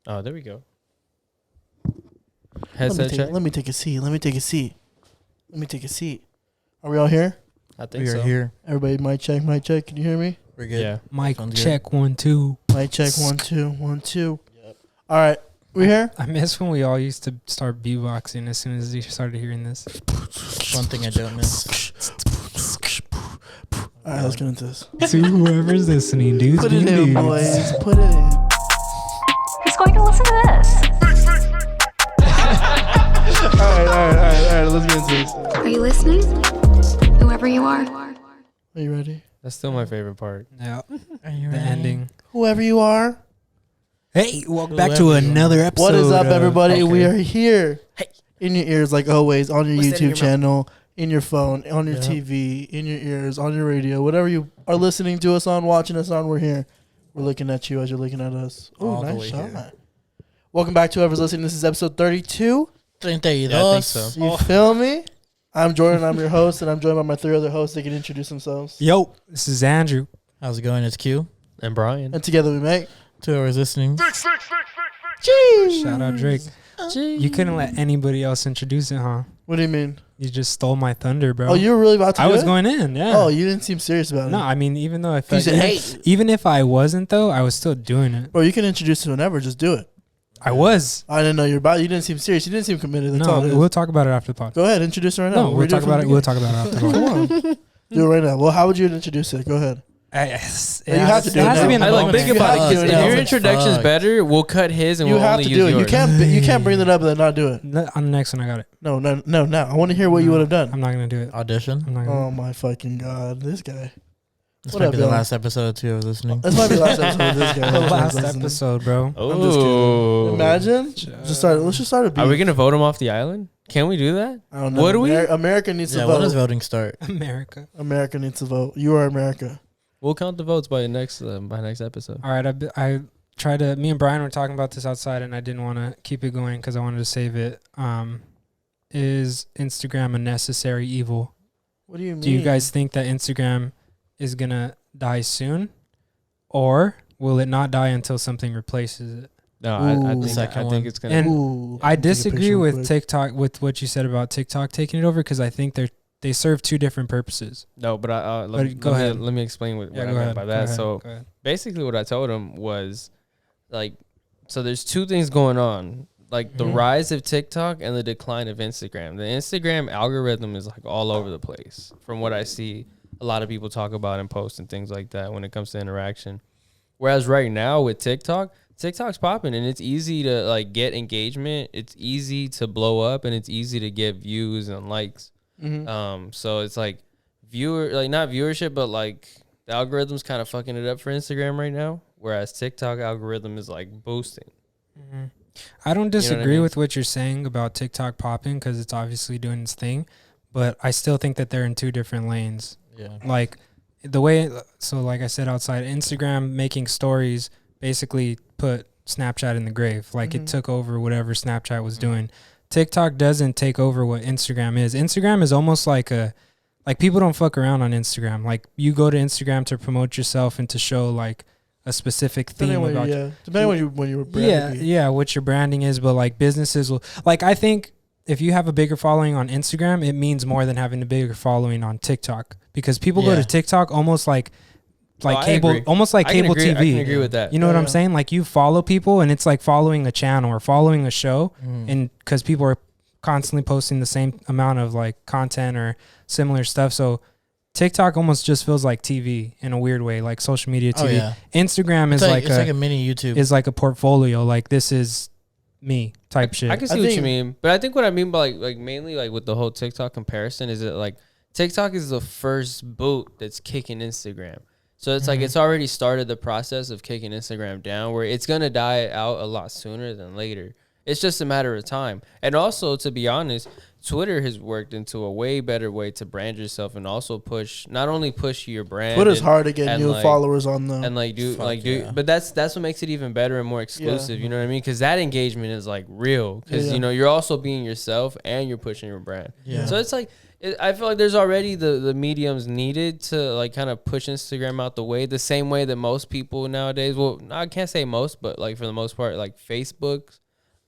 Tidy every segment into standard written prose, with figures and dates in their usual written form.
Oh, there we go. Let me take a seat. Are we all here? I think We are so. here. Everybody, mic check. Can you hear me? We're good. Yeah. Mic Sounds check 1 2. Mic check 1 2 1 2. All right, we here? I miss when we all used to start beatboxing as soon as we started hearing this. One thing I don't miss. All right, let's get into this. To whoever's listening, dudes, Put it in, boys. Put it in. Who's going to listen to this? All right. Let's get into this. Are you listening? Whoever you are. Are you ready? That's still my favorite part. Yeah, Are you the ready? ending. Whoever you are. Hey, welcome back to Whoever you are. another episode. What is up, everybody? okay. We are here. Hey. In your ears, like always, on your What's that in YouTube your channel, in your phone, on your Yeah. TV, in your ears, on your radio, whatever you are listening to us on, watching us on, we're here. We're looking at you as you're looking at us. Oh, All the nice way shot. here. Welcome back to whoever's listening. This is episode 32. 32. Yeah, I think so. You feel me? I'm Jordan. I'm your host, and I'm joined by my three other hosts. They can introduce themselves. Yo, this is Andrew. How's it going? It's Q. And Brian. And together we make. To whoever's listening. Shout out Drake. You couldn't let anybody else introduce it, huh? What do you mean? You just stole my thunder, bro. Oh, you were really about to I do was it? going in, yeah. Oh, you didn't seem serious about No, it. I mean, even though I You felt, said, hey. even if I wasn't though, I was still doing it. Bro, you can introduce it whenever. Just do it. I was. I didn't know you were about. You didn't seem serious. You didn't seem committed. That's all it is. We'll talk about it after the pod. Go ahead, introduce it right now. No, we'll talk about it. We'll talk about it after the pod. Come on, do it right now. Well, how would you introduce it? Go ahead. You have to do it has to be in now. the I like moment. think You about it have to because do it if now. your introduction's Fuck. better, we'll cut his and You we'll have only to use do it. yours. You can't bring that up and then not do it. On the next one, I got it. No. I want to hear what you would have done. I'm not gonna do it. Audition. I'm not gonna. Oh my fucking god, this guy. This What might up, be the y'all? last episode to whoever's listening. This might be the last episode of this guy. The last episode, bro. I'm just kidding. Oh. Imagine. Let's just start a beat. Are we going to vote him off the island? Can we do that? I don't know. What do we? America needs to Yeah, vote. when does voting start? America. America needs to vote. You are America. We'll count the votes by next episode. All right, I tried to. Me and Brian were talking about this outside, and I didn't want to keep it going because I wanted to save it. Is Instagram a necessary evil? What do you mean? Do you guys think that Instagram is gonna die soon, or will it not die until something replaces it? No, Ooh. I The think second I think it's gonna. And Ooh, I take a disagree picture real with quick. TikTok with what you said about TikTok taking it over because I think they serve two different purposes. No, but Go ahead. Let me explain what I go meant ahead. by Go that. ahead, So go ahead. basically, what I told him was, like, so there's two things going on. Like the Mhm. rise of TikTok and the decline of Instagram. The Instagram algorithm is like all over the place. From what I see, a lot of people talk about and post and things like that when it comes to interaction. Whereas right now with TikTok's popping and it's easy to like get engagement. It's easy to blow up and it's easy to get views and likes. Mhm. So it's like not viewership, but like the algorithm's kind of fucking it up for Instagram right now. Whereas TikTok algorithm is like boosting. Mhm. I don't what I disagree mean? with what you're saying about TikTok popping because it's obviously doing its thing, but I still think that they're in two different lanes. Yeah. Like the way, so like I said outside, Instagram making stories basically put Snapchat in the grave. Like Mhm. it took over whatever Snapchat was doing. TikTok doesn't take over what Instagram is. Instagram is almost like people don't fuck around on Instagram. Like you go to Instagram to promote yourself and to show like a specific theme Depending about when you were branding. yeah, what your branding is, but like businesses will like I think if you have a bigger following on Instagram, it means more than having a bigger following on TikTok because people go Yeah. to TikTok almost like I cable, agree. almost like I can cable agree, TV. I can agree with that. You know what Yeah. I'm saying? Like you follow people and it's like following a channel or following a show, and because people are constantly posting the same amount of like content or similar stuff, so TikTok almost just feels like TV in a weird way, like social media TV. Oh, yeah. Instagram is It's like a mini YouTube. is like a portfolio. Like this is me type shit. I can see I what you think- mean, but I think what I mean by like mainly like with the whole TikTok comparison is that like TikTok is the first boot that's kicking Instagram. So it's like it's already started the process of kicking Instagram down where it's going to die out a lot sooner than later. It's just a matter of time. And also, to be honest, Twitter has worked into a way better way to brand yourself and also not only push your brand. Twitter's and, hard to get and, new like, followers on them. and like do Fuck yeah. but that's what makes it even better and more exclusive. You know what I mean? Because that engagement is like real. Because Yeah. you know you're also being yourself and you're pushing your brand. Yeah. So it's like I feel like there's already the mediums needed to like kind of push Instagram out the way, the same way that most people nowadays, well, I can't say most, but like for the most part, like Facebook's,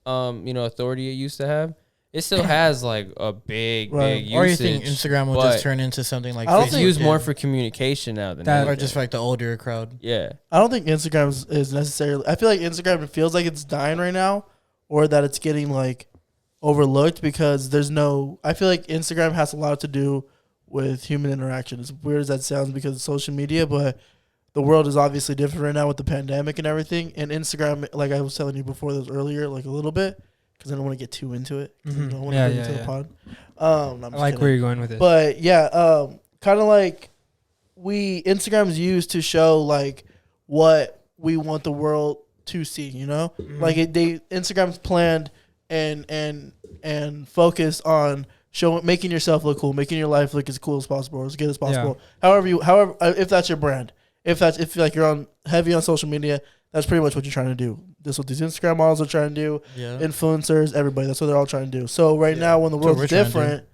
authority it used to have, it still has like a big usage. Or you think Instagram will just turn into something like I don't it's think- used more for communication now than or anything. just for like the older crowd. Yeah. I don't think Instagram is necessarily. I feel like Instagram feels like it's dying right now, or that it's getting like overlooked because there's no. I feel like Instagram has a lot to do with human interaction. As weird as that sounds, because of social media, but the world is obviously different right now with the pandemic and everything. And Instagram, like I was telling you before, this earlier, like a little bit, because I don't want to get too into it. I don't want to get into the pod. No, I'm I just like kidding. where you're going with it. But yeah, kind of like Instagram's used to show like what we want the world to see, you know? Like Instagram's planned and focused on making yourself look cool, making your life look as cool as possible, or as good as possible. However, if that's your brand, if like you're on heavy on social media, that's pretty much what you're trying to do. This is what these Instagram models are trying to do. Yeah. Influencers, everybody, that's what they're all trying to do. So now when the world's different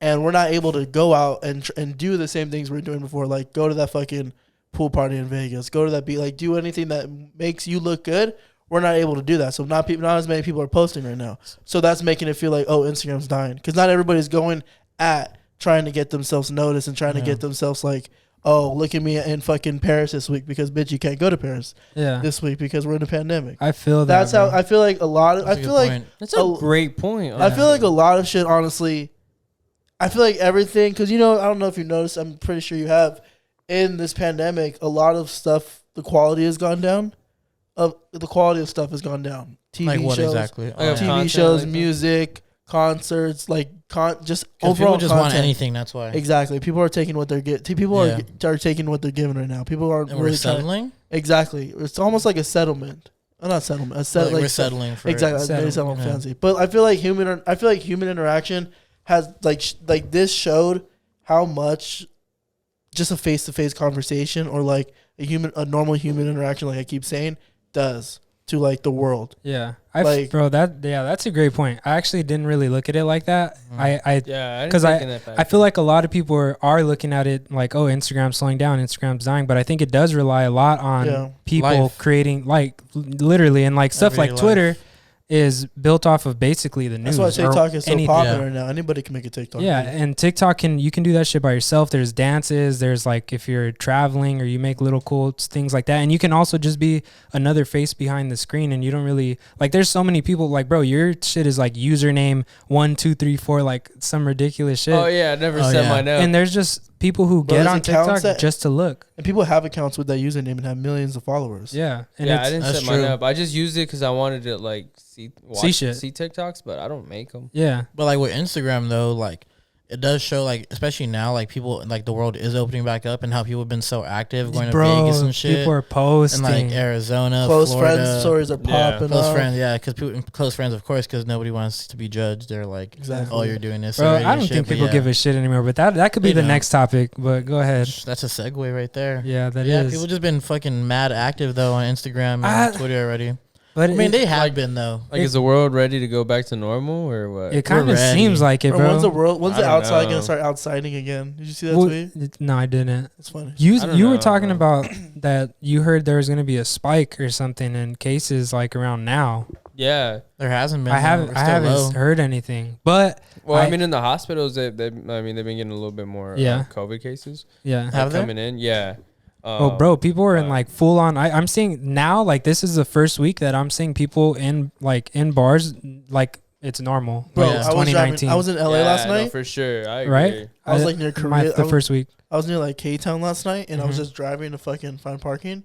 and we're not able to go out and do the same things we were doing before, like go to that fucking pool party in Vegas, go to that beach, like do anything that makes you look good, we're not able to do that. So not as many people are posting right now. So that's making it feel like, oh, Instagram's dying. Because not everybody's going at trying to get themselves noticed and trying to get themselves like, oh, look at me in fucking Paris this week because, bitch, you can't go to Paris this week because we're in a pandemic. I feel that. That's how I feel like a lot of, That's I feel like That's a great point. I feel like a lot of shit, honestly, I feel like everything, because, I don't know if you noticed, I'm pretty sure you have, in this pandemic, a lot of stuff, the quality has gone down. The quality of stuff has gone down. TV Like what shows, exactly? TV shows, music, concerts, like just overall people just content. want anything. That's why. Exactly. People are taking what they're getting. People are taking what they're given right now. People aren't And really we're settling. Exactly. It's almost like a settlement. Not settlement. Like we're settling for exactly. Maybe someone fancy. But I feel like human interaction has like this showed how much just a face to face conversation or like a normal human interaction, like I keep saying, does to like the world. Yeah. Like- That's a great point. I actually didn't really look at it like that. Because I I feel like a lot of people are looking at it like, oh, Instagram's slowing down, Instagram's dying. But I think it does rely a lot on people Life. creating, like, literally, and like stuff Everyday like Twitter life. is built off of basically the news. That's why TikTok is so anything. popular now. Anybody can make a TikTok. Yeah, video. and TikTok you can do that shit by yourself. There's dances, there's like if you're traveling or you make little cool things like that, and you can also just be another face behind the screen, and you don't really like. There's so many people like, bro, your shit is like username 1234, like some ridiculous shit. Oh yeah, I never set mine up. And there's just people who Bro, get there's on accounts TikTok that- just to look. And people have accounts with that username and have millions of followers. Yeah, and yeah, I it's, didn't That's set mine true. up. I just used it because I wanted to like see shit. TikToks, but I don't make them. yeah. But like with Instagram though, like it does show like especially now like people like the world is opening back up and how people have been so active going to Vegas and shit. People are posting. And like Arizona, Close Florida, friends stories are popping close up. friends, yeah, because close friends, of course, because nobody wants to be judged. They're like, Exactly. oh, you're doing this. Bro, already I and don't shit, think but people yeah. give a shit anymore, but that could be They the don't. next topic. But go ahead. That's a segue right there. Yeah, that Yeah, is. people just been fucking mad active though on Instagram and Twitter already. But I mean, they have like- been though. Like, is the world ready to go back to normal or what? it kind of ready. seems like it, Bro, bro. when's I the don't outside know. gonna start outsiding again? Did you see that Well, tweet? no, I didn't. It's funny. You I don't you were know, talking bro. about that you heard there was going to be a spike or something in cases like around now. Yeah. There hasn't been. I though. haven't We're I still haven't low. heard anything. But Well, I I- mean, in the hospitals, they've been getting a little bit more COVID cases yeah. Have they? coming in. Yeah. Oh, bro, people are in like full on. I'm seeing now, like this is the first week that I'm seeing people in bars, like it's normal. Bro, Like, Yeah. it's I was 2019. I was in LA last night. for sure. I agree. Right? I was like near Korea. The first week. I was near like K-Town last night, and I was Mhm. just driving to fucking find parking,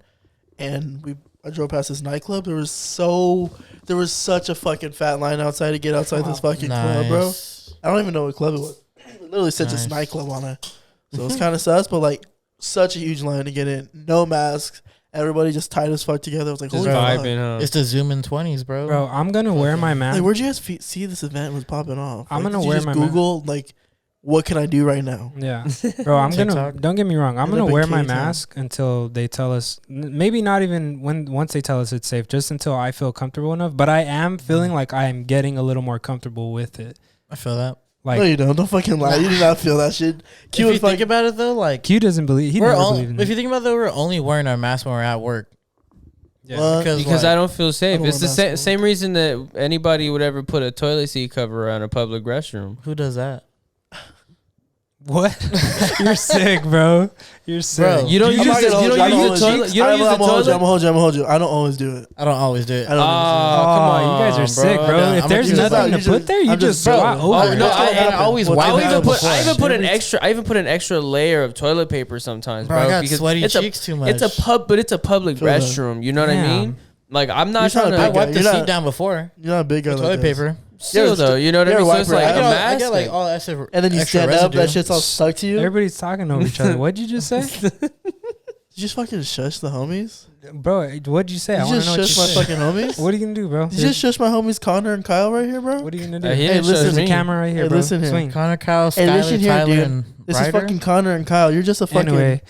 and I drove past this nightclub. There was such a fucking fat line outside to get outside this fucking club, bro. Nice. I don't even know what club it was. It literally said just Nice. nightclub on it, so it's kind of sus. But like, such a huge line to get in, no masks, everybody just tight as fuck together. I was like, Just holy fuck. vibing, huh? It's the Zoom in 20s, bro. Bro, I'm going to wear my Like, mask. where'd you guys see this event was popping off? I'm Like, gonna did you wear just my Google like, what can I do right now? Yeah. Bro, I'm going to, TikTok. don't get me wrong. I'm End going up to in wear my K-Town. mask until they tell us, maybe not even once they tell us it's safe, just until I feel comfortable enough. But I am feeling like I am getting a little more comfortable with it. I feel that. Like, no, you don't. Don't fucking lie. You do not feel that shit. If you think about it though, like Q doesn't believe. He never believed in if it. you think about it, though, we're only wearing our mask when we're at work. Yeah. Because like, I don't feel safe. don't It's the wear a mask. same reason that anybody would ever put a toilet seat cover on a public restroom. who does that? What? You're sick, bro. You're sick. Bro, You don't I'm use not the gonna hold you. I don't toilet. always- You don't use the I'm gonna hold you. I'm toilet. gonna hold you. I'm gonna hold you. I don't always do it. I don't always do it. I don't always do it. Oh, come on, you guys are sick, bro. I'm If gonna there's do that. nothing You to put just- there, you I'm just just- swat bro. over. Oh, it. no, What's gonna I happen? always What's wipe gonna it happen? before. I even put an extra layer of toilet paper sometimes, Bro, bro. I got because sweaty it's cheeks too much. It's a public Feel that. restroom. You know what I Damn. mean? Like I'm not You're trying not a I to big wiped the You're seat not- down before. You're not a big guy With like toilet this. paper. still though. You know what I you're mean? a So it's wiper. like I a get I mask. get like thing. all extra. And then you extra stand up. residue. That shit's all stuck to you. Everybody's talking over each other. What'd you just say, Did you just fucking shush the homies? bro? What'd you say? I Did you want to know just what shush you my said. fucking homies? What are you gonna do, bro? Did you just shush my homies Connor and Kyle right here, bro? What are you gonna do? He Hey, didn't listen, shush There's a me. camera right here, Hey, bro. listen here. Swing. Connor, Kyle, Hey, Skyler, listen here, Tyler, dude. and This Ryder. is fucking Connor and Kyle. You're just a fucking. Anyway,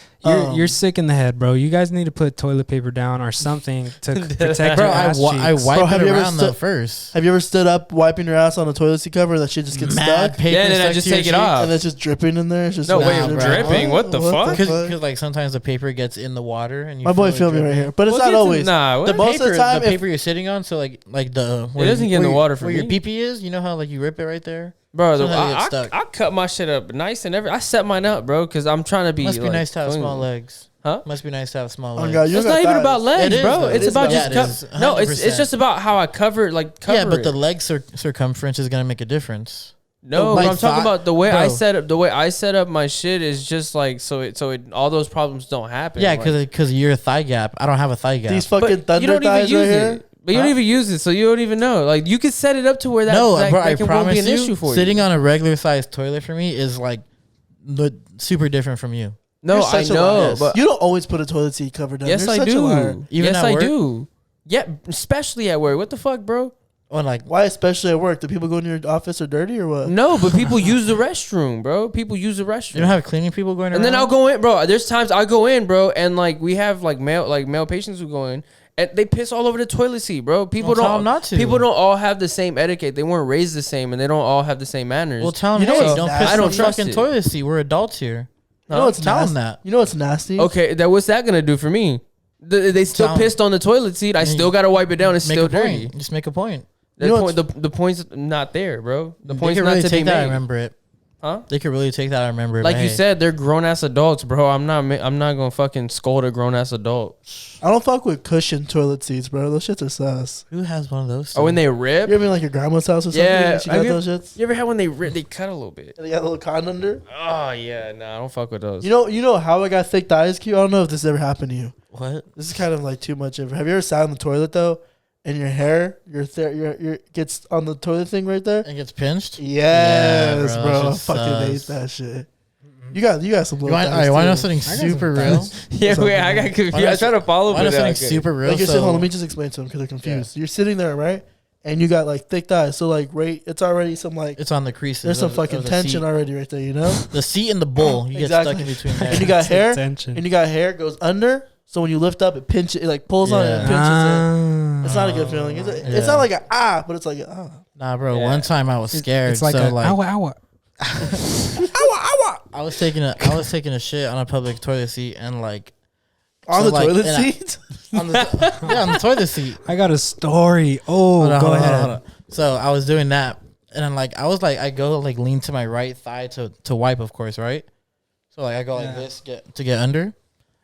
you're sick in the head, bro. You guys need to put toilet paper down or something to protect Bro, your ass I cheeks. wipe Bro, have it you ever around though stood- first. Have you ever stood up wiping your ass on a toilet seat cover? That shit just gets Mad stuck, paper Yeah, and then I stuck just to your take it cheek. off. and it's just dripping in there. It's just No, like, wait, dripping? What the fuck? Because like sometimes the paper gets in the water and you My boy feel feel it me right dripping. here, but it's Well, not get to- always. Nah, what? The most of the time, the if- paper you're sitting on, so like the It doesn't get in the water for where your me. pee is. You know how like you rip it right there. Bro, Sometimes it gets stuck. I cut my shit up nice and I set mine up, bro, because I'm trying to be. Must be like, nice to have clean. small legs. Huh? Must be nice to have small Oh, legs. God, you It's got not even thighs. about legs, It is, bro. though. It's It is about about- just Yeah, it is, no. It's 100%. just about how I cover cover. Yeah, but the it. leg circumference is gonna make a difference. No, Like but I'm talking thigh- about the way I bro. set up. The way I set up my shit is just like so it all those problems don't happen. Yeah, like, because you're a thigh gap. I don't have a thigh gap. These but fucking you thunder don't even thighs use right it. here. But you don't even use it, so you don't even know. Like you could set it up to where that No, that, bro, that I won't promise be an you, issue for sitting you. on a regular sized toilet for me is like super different from you. No, You're I such a know, liar. but You don't always put a toilet seat cover down. yes, You're I such a liar. do. Even Yes, at I work? do. Yeah, especially at work. What the fuck, bro? Or like, Why, especially at work? Do people go in your office are dirty or what? No, but people use the restroom, bro. People use the restroom. you don't have cleaning people going around. And then I'll go in, bro. There's times I go in, bro, and like we have like male patients who go in and they piss all over the toilet seat, bro. People Well, tell don't them not to. People don't all have the same etiquette. They weren't raised the same, and they don't all have the same manners. Well, tell them, You know hey, what's don't nasty? piss I don't on the trust fucking it. toilet seat. We're adults here. You know what's Tell nasty? them that. You know what's nasty? Okay, what's that gonna do for me? They still Tell 'em. pissed on the toilet seat. I Yeah, still gotta wipe it down. It's Make still a dirty. point. Just make a point. The, You know point, the point's not there, bro. The They point's could not really to be take that. I made. remember it. Huh? They could really take that. I remember it. Like but you hey, said, they're grown ass adults, bro. I'm not gonna fucking scold a grown ass adult. I don't fuck with cushion toilet seats, bro. Those shits are sus. who has one of those? Oh, when still? they rip. You ever been like your grandma's house or something? Yeah, and she got have you- those shits. You ever had when they rip? They cut a little bit. And they got a little con under. Oh yeah, no, I don't fuck with those. You know how I got thick thighs, Q? I don't know if this ever happened to you. What? This is kind of like too much. Have you ever sat on the toilet though, and your hair, your gets on the toilet thing right there? It gets pinched. Yes, Yeah, bro, bro. I that shit fucking hate sus. that shit. You got some You little want, all thighs right, want to know too. something I got some super real? thighs. yeah, What's up, wait, I man? got confused. Why not I tried to follow, Want to but know something okay. super real? Like you're So, sitting, hold on, let me just explain to them because they're confused. You're sitting there, right? And you got like thick thighs, so like right, it's already some like it's on the creases. there's some of- fucking of the tension seat. already right there, you know. The seat and the bowl. You Exactly. get stuck in between there. And you got hair, Attention. and you got hair goes under, so when you lift up, it pinches, it like pulls on it and Yeah. pinches it. Ah. It's not a good feeling. It's Yeah. not like a but it's like a Nah, bro. Yeah. One time I was scared. It's like so a like ow. I was taking a shit on a public toilet seat and like on So, the like, toilet and I- seat. on the on the toilet seat. I got a story. Oh, Hold on, go hold on, ahead. hold on. So I was doing that, and then like I go like lean to my right thigh to wipe, of course, right? So like I go like Yeah. this to get under,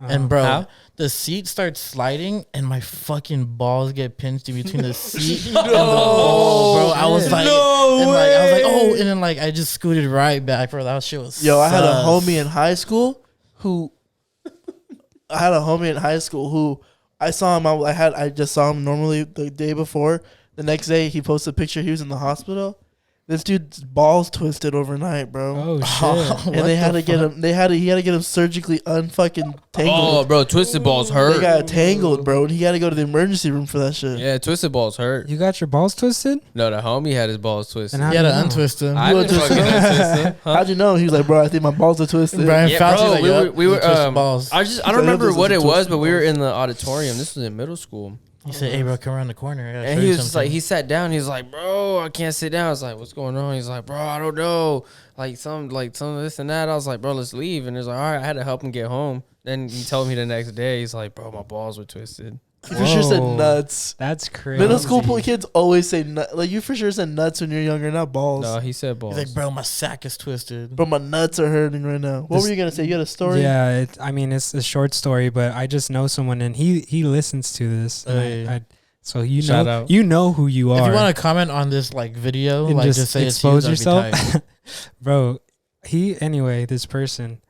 Uh-huh. and bro, How? the seat starts sliding, and my fucking balls get pinched in between the seat and the bowl, bro. I was like, and like I was like, oh, and then like I just scooted right back, bro. That shit was. Yo, I had a sus. homie in high school who I saw him. I just saw him normally the day before. The next day, he posted a picture. He was in the hospital. This dude's balls twisted overnight, bro. Oh shit. And they had to get him. He had to get him surgically unfucking Oh, tangled. bro, twisted balls They hurt. got tangled, bro, and he had to go to the emergency room for that shit. Yeah, twisted balls hurt. You got your balls twisted? No, the homie had his balls twisted. And how He had do to you know? untwist them. I didn't twisted fucking them? untwist them. Huh? How'd you know? He was like, bro, I think my balls are twisted. Brian Yeah, Fauci's bro, like, we yup, were you twisted I balls. don't So remember this what is it was, twisted but we were balls. in the auditorium. This was in middle school, He said, "Hey, bro, come around the corner." I gotta And show he you was just something." like, he sat down. He's like, bro, I can't sit down. I was like, what's going on? He's like, bro, I don't know. Some of this and that. I was like, bro, let's leave. And he's like, all right, I had to help him get home. Then he told me the next day, he's like, bro, my balls were twisted. You for sure said Whoa. nuts. That's crazy. Middle school kids always say nuts. Like, you for sure said nuts when you're younger, not balls. No, he said balls. He's like, "Bro, my sack is twisted." But my nuts are hurting right now. What This- were you gonna say? You had a story? Yeah, I mean, it's a short story, but I just know someone, and he listens to this. And Hey. so you Shout know out. you know who you are. If you want to comment on this like video, And like just just say expose it's you, that'd be yourself. tight. Bro, this person,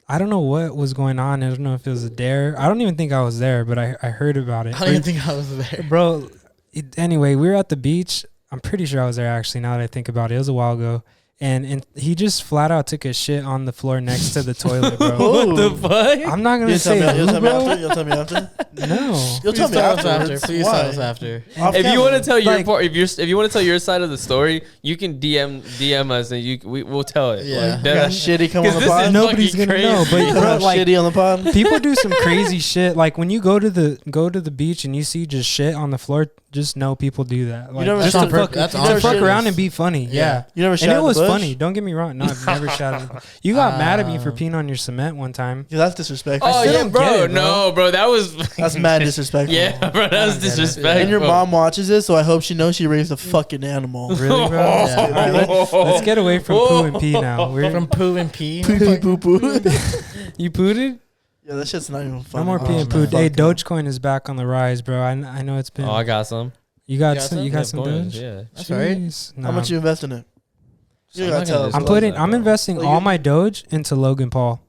I don't know what was going on. I don't know if it was a dare. I don't even think I was there, but I heard about it. I don't even think I was there. Bro, anyway, we were at the beach. I'm pretty sure I was there actually, now that I think about it. It was a while ago. And he just flat out took a shit on the floor next to the toilet, bro. What the fuck? I'm not gonna say You'll tell who, me bro. after. You'll tell me after. No. You'll tell me Please tell us afterwards. after. Please Why? tell us after. Off If you camera. want to tell your Like- part, if you want to tell your side of the story, you can DM us and we'll tell it. Yeah. You got shitty come on 'Cause the this pod. is Nobody's fucking gonna know, crazy. but bro, like shitty on the pod. people do some crazy shit. Like when you go to the beach and you see just shit on the floor, just know people do that. Like, never just shot to fuck, that's just to on fuck purpose. around and be funny. Yeah. You never shot And it in the was bush? funny. Don't get me wrong. No, I've never shot him. You got mad at me for peeing on your cement one time. Yeah, that's disrespectful. Oh still yeah, don't bro. get it, bro. No, bro. That was That's mad disrespectful. yeah, bro. That was get it. disrespectful. And your mom watches this, so I hope she knows she raised a fucking animal. Really, bro? Yeah. All right, let's get away from poo and pee now. We're From poo and pee. Poo pee poo poo. you pooted? Yeah, that shit's not even funny. No more Oh, pee and man. poo. Hey, Fuck no. Dogecoin is back on the rise, bro. I know it's been. Oh, I got some. you got got some. some? You got some coins, Doge. yeah. That's all right. Jeez. How much you invest in it? You I'm gotta not tell gonna us. I'm disclose putting. that, I'm bro. investing Like all you- my Doge into Logan Paul.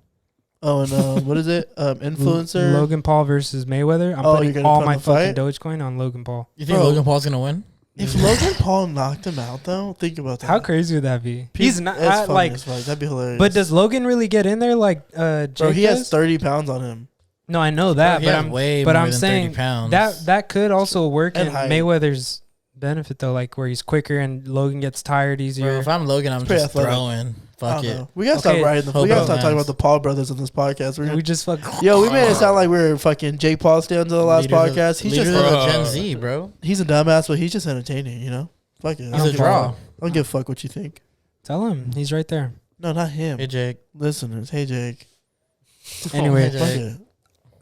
Oh, and what is it? Influencer. Logan Paul versus Mayweather. I'm Oh, you're putting gonna all put my the fucking fight? Dogecoin on Logan Paul. You think Bro. Logan Paul's gonna win? If Logan Paul knocked him out, though, think about that. How crazy would that be? He's not That's funny like. as fuck. That'd be hilarious. But does Logan really get in there like Jake bro? He has does? 30 pounds on him. No, I know that, He but has I'm way but more I'm than saying 30 pounds. that could also work And in height. Mayweather's benefit though, like where he's quicker and Logan gets tired Bro, easier. if I'm Logan, I'm pretty just athletic. throwing. I Fuck don't it. know. We gotta stop Okay. riding. Hope We gotta it stop talking lands. about the Paul brothers in this podcast. We're we gonna, just fuck. yo, we made it sound like we were fucking Jake Paul stands on the last Leaders of- podcast. He's leaders just of Bro. Gen Z, bro. he's a dumbass, but he's just entertaining. You know, fuck it. I He's don't a give draw. I don't give a fuck what you think. Tell him he's right there. No, not him. Hey, Jake. Listeners, hey Jake. Anyway, hey, Fuck Jake. it.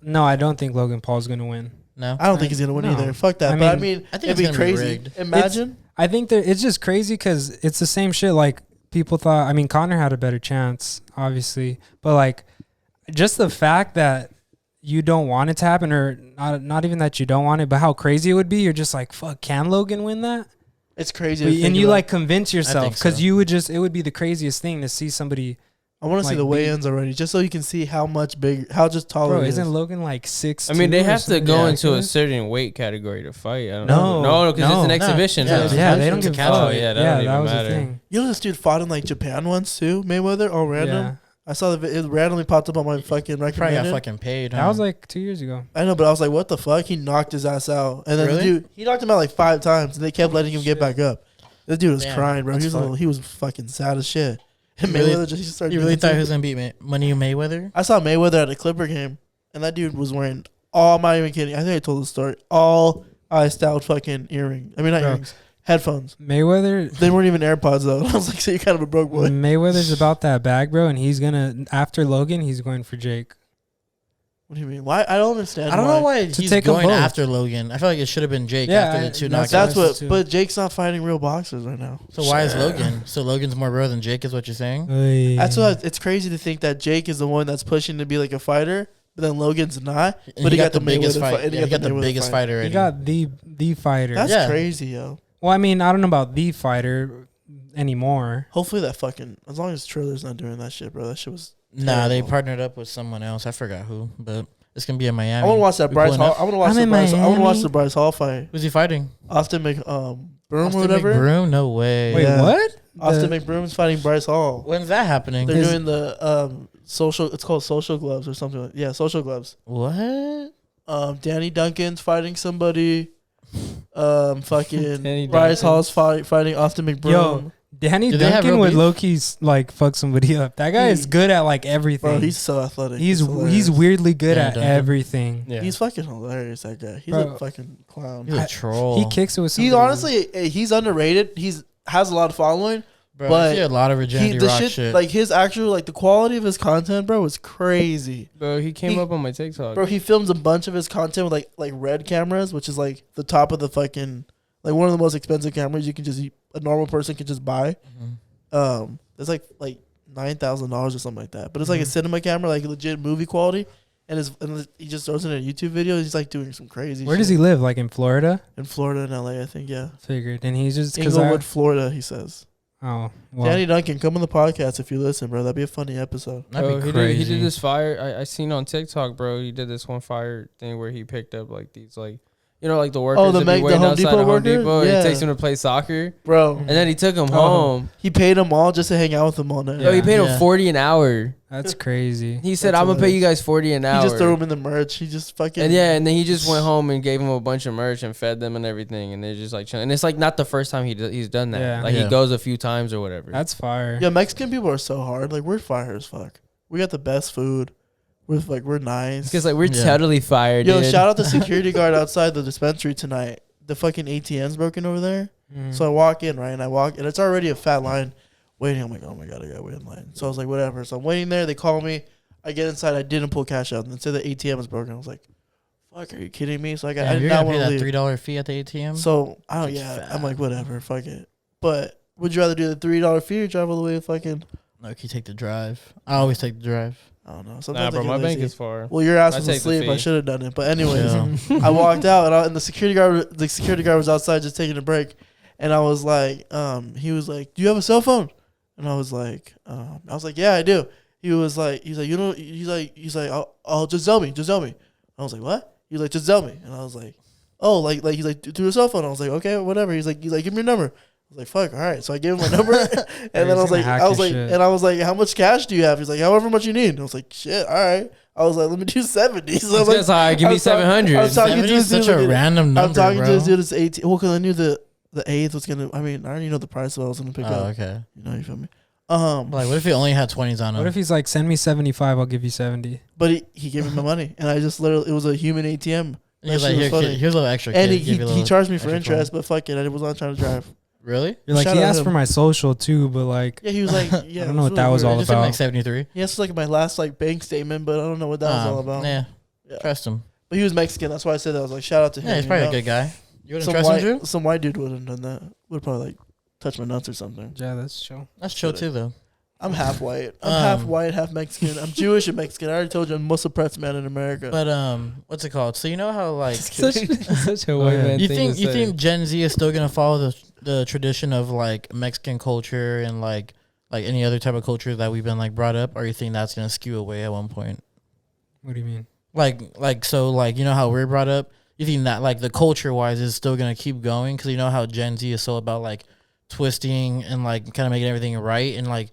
no, I don't think Logan Paul's gonna win. No, I don't think he's gonna win No. either. Fuck that. I but I mean, mean, I think it'd it's be gonna be crazy. rigged. Imagine. I think that it's just crazy because it's the same shit. Like people thought. I mean, Connor had a better chance, obviously, but like just the fact that you don't want it to happen, or not even that you don't want it, but how crazy it would be. You're just like, fuck, can Logan win that? It's crazy. But- to think and you about. like convince yourself think because so. you would just it would be the craziest thing to see somebody. I want to see like, the be- weigh-ins already, just so you can see how much bigger, how just taller. Bro, he is. isn't Logan like 6'2"? I mean, they or have to something go into a ridiculous? certain weight category to fight. I don't No, know. No, because it's an no. exhibition. Yeah, huh? it's Yeah, they don't It's a give a catch fuck. weight. Yeah, that don't even was matter. the thing. You know this dude fought in like Japan once too, Mayweather, all random. Yeah, I saw it randomly popped up on my fucking Probably got recommended. fucking paid. that was like 2 years ago. I know, but I was like, what the fuck? He knocked his ass out, and then the Really? dude, he knocked him out like 5 times, and they kept letting him get back up. This dude was Damn, crying, bro. that's He was fucking sad as shit. And You really- Mayweather just started. You really thought he dancing. was gonna beat Money Mayweather? I saw Mayweather at a Clipper game, and that dude was wearing all. I'm not even kidding. I think I told the story. All iced out fucking earring. I mean, not Bro. earrings, headphones. Mayweather, They weren't even AirPods though. I was like, so you're kind of a broke boy. Mayweather's about that bag, bro, and he's gonna after Logan, he's going for Jake. What do you mean? Why? I don't understand. I don't know why he's take 'em going both. after Logan. I feel like it should have been Jake Yeah, after the two knockouts. That's what. too. But Jake's not fighting real boxers right now. So why is Logan? So Logan's more real than Jake is what you're saying? That's what. It's crazy to think that Jake is the one that's pushing to be like a fighter, but then Logan's not. And But he got the biggest Mayweather fight. fight, and Yeah, he got the biggest fight. fighter already. He got the fighter. That's Yeah. crazy, yo. Well, I mean, I don't know about the fighter anymore. Hopefully that fucking. As long as Triller's not doing that shit, bro. That shit was. Nah, they terrible. partnered up with someone else. I forgot who, but it's gonna be in Miami. I want to watch that We Bryce pulling Hall. up? I want to watch I'm the in Bryce. I want to watch Miami. the Bryce Hall fight. Who's he fighting? Austin Broom Austin or whatever. McBroom? No way. Wait, Yeah. what? Austin The- McBroom's fighting Bryce Hall. When's that happening? They're His- doing the social. It's called Social Gloves or something. Yeah, Social Gloves. What? Danny Duncan's fighting somebody. Danny Fucking Bryce Duncan. Hall's fighting Austin McBroom. Yo, Danny Do they have Duncan real would beef? low-key's like fuck somebody up. That guy is good at like everything. Bro, he's so athletic. he's hilarious. weirdly good Yeah, at Duncan. everything. Yeah. He's fucking hilarious. That guy. He's Bro. a fucking clown. He's a troll. He kicks it with He somebody. honestly, he's underrated. He's has a lot of following. Bro, but I see a lot of Virginity The Rock shit, shit. like his actual, like the quality of his content, bro, is crazy. Bro, he came He- up on my TikTok. Bro, he films a bunch of his content with like red cameras, which is like the top of the fucking, like one of the most expensive cameras you can just, a normal person can just buy. It's like $9,000 or something like that. But it's like a cinema camera, like legit movie quality. And he just throws it in a YouTube video. He's like doing some crazy. Where shit. does he live? Like in Florida? In Florida and LA, I think. Yeah, Figured. And he's just Inglewood, Florida. He says. Oh, well. Danny Duncan, come on the podcast if you listen, bro. That'd be a funny episode. That'd Bro, be he crazy. did this fire. I seen on TikTok, bro. He did this one fire thing where he picked up like these, like, you know, like the workers the that be the waiting Home outside Depot of Home worker? Depot. And Yeah. he takes him to play soccer, Bro, and then he took him home. he paid them all just to hang out with them all night. Yo, he paid Yeah. him 40 an hour. That's crazy. He said, That's "I'm gonna pay you hilarious. guys 40 an hour." He just threw him in the merch. He just fucking. And yeah, and then he just went home and gave him a bunch of merch and fed them and everything, and they're just like chilling. And it's like not the first time he's done that. Yeah. Like Yeah. he goes a few times or whatever. That's fire. Yeah, Mexican people are so hard. Like we're fire as fuck. We got the best food. We're nice. Because like we're Yeah. totally fired. Yo, dude. shout out the security guard outside the dispensary tonight. The fucking ATM's broken over there. Mm. So I walk in, right? And it's already a fat line waiting. I'm like, oh my God, I gotta wait in line. So I was like, whatever. So I'm waiting there. They call me. I get inside. I didn't pull cash out. And they said the ATM is broken. I was like, fuck, are you kidding me? So I Damn, did you're not gonna pay want to that leave. $3 fee at the ATM. So I don't, It's yeah. fat. I'm like, whatever, fuck it. But would you rather do the $3 fee or drive all the way to fucking, No, you take the drive. I always take the drive. I don't know. Nah, Sometimes bro, I get my bank lazy. is far. Well, your ass I was take the asleep. I fee. should have done it. But anyways, Yeah. I walked out and the security guard was outside just taking a break, and I was like, he was like, "Do you have a cell phone?" And I was like, "Yeah, I do." He's like, "You know," he's like, "I'll just tell me." I was like, "What?" He's like, "Just tell me." And I was like, "Oh, like he's like, do a cell phone." I was like, "Okay, whatever." He's like, "Give me your number." I was like, "Fuck, all right." So I gave him my number, and then He's I was gonna like, hack your shit. and I was like, "How much cash do you have?" He's like, "However much you need." And I was like, "Shit, all right." I was like, "Let me do 70." So I'm That's all right. Give me 700. I was talking to 70 this is such dude. a random number, I'm talking bro. to this dude. It's 18. Well, because I knew the 8th was gonna. I mean, I already know the price of what I was gonna pick Oh, up. okay. You know, you feel me? Like, what if he only had 20s on him? What if he's like, send me 75, I'll give you 70? But he gave me my money, and I just literally it was a human ATM. And That he's like, shit was here, funny. kid, here's a little extra. And kid. he Give you a little charged me for extra interest, but fuck it, I was not trying to drive. 20. Really? You're like, Shout he out asked him. for my social too, but like, Yeah, he was like, yeah. I don't know what that was all Just him, about. like 73. He asked for like my last like bank statement, but I don't know what that was all about. Yeah. Yeah. Trust him. But he was Mexican. That's why I said that. I was like, shout out to him. Yeah, he's you probably know? a good guy. You wouldn't Some trust him, Drew? some white dude wouldn't have done that. Would probably like touch my nuts or something. yeah, that's chill. That's chill too, though. I'm half white. I'm half white, half Mexican. I'm Jewish and Mexican. I already told you I'm the most oppressed man in America. But what's it called? So you know how like Such a white man you thing to say. think Gen Z is still gonna follow the tradition of like Mexican culture and like any other type of culture that we've been like brought up, or you think that's gonna skew away at one point? What do you mean? So you know how we're brought up. You think that like the culture wise is still gonna keep going because you know how Gen Z is so about like twisting and like kind of making everything right and like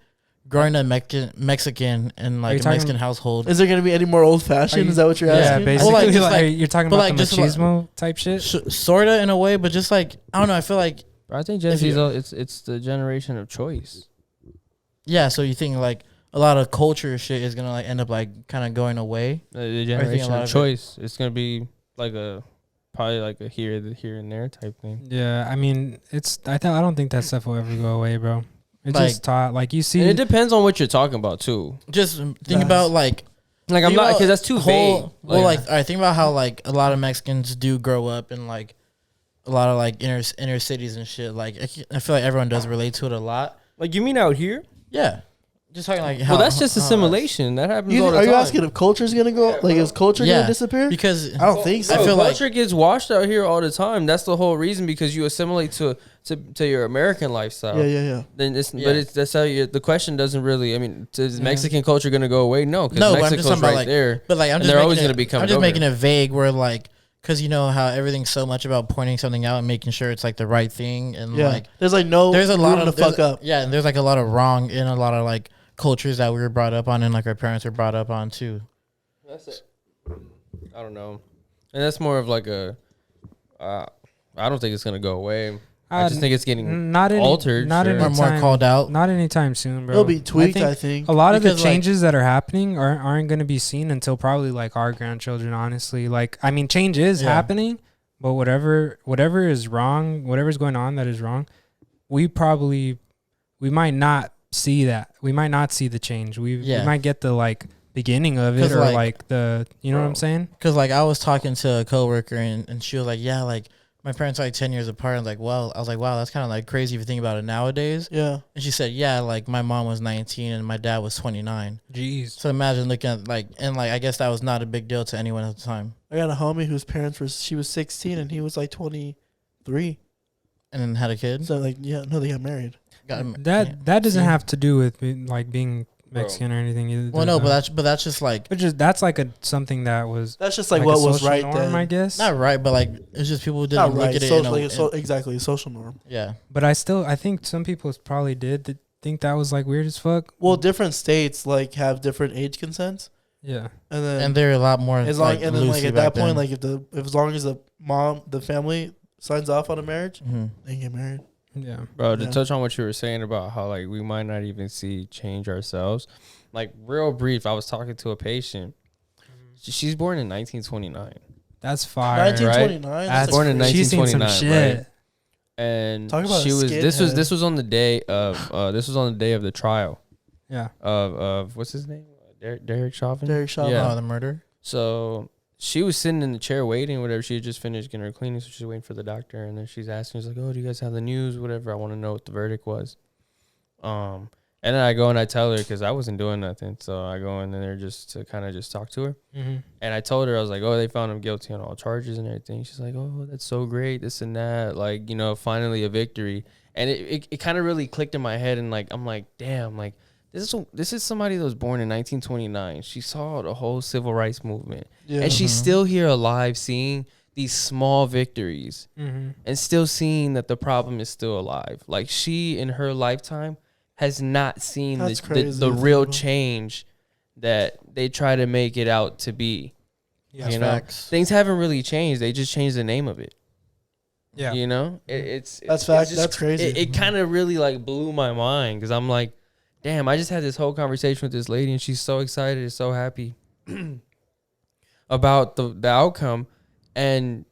growing up Mexican and like a talking- Mexican household. Is there going to be any more old fashioned? you- Is that what you're Yeah, asking? basically, Well, like, like, just like- you're talking but about like, the just like- machismo type shit. Sorta in a way, but just like I don't know. I feel like Bro, I think Gen If Z you- it's the generation of choice. yeah. So you think like a lot of culture shit is gonna like end up like kind of going away? The a generation lot of of it- choice. It's gonna be like probably like a here and there type thing. Yeah, I mean, I don't think that stuff will ever go away, bro. It's Like- just taught. Like you see, And it depends on what you're talking about too. Just think Nice. about like Like I'm think not about because that's too vague. Well, like all right, think about how like a lot of Mexicans do grow up in like a lot of like inner cities and shit. Like I feel like everyone does relate to it a lot. like you mean out here? Yeah, just talking like how. Well, that's just how- assimilation. That happens all the Are time. you asking if culture's going to go? Like, is culture going Yeah, to disappear? because I don't think so. I feel like culture gets washed out here all the time. That's the whole reason because you assimilate to your American lifestyle. Yeah. Then it's Yeah. but it's that's how the question doesn't really. I mean, is Mexican culture gonna go away? No, because no, but I'm just Mexico's talking about right like there. But like I'm and just they're making always it- gonna be coming I'm just over. making it vague where like because you know how everything's so much about pointing something out and making sure it's like the right thing and Yeah. like There's like no there's a lot room of to fuck up. Yeah, and there's like a lot of wrong in a lot of like cultures that we were brought up on and like our parents were brought up on too. That's it. I don't know, and that's more of like a. I don't think it's gonna go away. I just think it's getting not altered. Not sure. Or more called out. Not anytime soon, bro. It'll be tweaked, I I think. a lot of the Because, like- changes that are happening aren't going to be seen until probably like our grandchildren. Honestly, like I mean, change is happening, but whatever is wrong, whatever's going on that is wrong, we might not see that. We might not see the change. We might get the like beginning of it, or like the, you know what I'm saying? Because like I was talking to a coworker and she was like, yeah, like my parents are like 10 years apart. I was like, wow, that's kind of like crazy if you think about it nowadays. Yeah. And she said, yeah, like my mom was 19 and my dad was 29. Jeez. So imagine looking at I guess that was not a big deal to anyone at the time. I got a homie whose parents she was 16 and he was like 23. And then had a kid. So like, yeah, no, they got married. That doesn't have to do with like being Mexican or anything either. Well, no, but that's just like. That's like something that was. That's just like what was right norm, then. I guess. Not right, but like it's just people who didn't look at it. Exactly, a social norm. Yeah. But I think some people probably did think that was like weird as fuck. Well, different states like have different age consents. Yeah. And they're a lot more as long like, and then like at that point, then. like if as long as the family signs off on a marriage, they get married. Yeah. Bro, to touch on what you were saying about how like we might not even see change ourselves. Like real brief, I was talking to a patient. She's born in 1929. That's fire. 1929. Right? That's born in She's seen some 1929. shit. Right? And talk about she was skinhead. this was on the day of the trial. Yeah. Of what's his name? Derek Chauvin. Derek Chauvin. Yeah. Oh, the murder. So she was sitting in the chair waiting, whatever. She had just finished getting her cleaning, so she's waiting for the doctor. And then she's asking, she's like, "Oh, do you guys have the news? Whatever. I want to know what the verdict was." And then I go and I tell her, because I wasn't doing nothing. So I go in there just to kind of just talk to her. Mm-hmm. And I told her, I was like, "Oh, they found him guilty on all charges and everything." She's like, "Oh, that's so great, this and that. Like, you know, finally a victory." And it kind of really clicked in my head. And like, I'm like, damn, like this is somebody that was born in 1929. She saw the whole civil rights movement. Yeah. And she's still here alive, seeing these small victories and still seeing that the problem is still alive. Like, she in her lifetime has not seen the real change that they try to make it out to be. Yeah. You know, facts. things haven't really changed. They just changed the name of it. Yeah. You know, That's it's fact. just That's crazy. It kind of really like blew my mind, because I'm like, damn, I just had this whole conversation with this lady and she's so excited and so happy about the outcome. And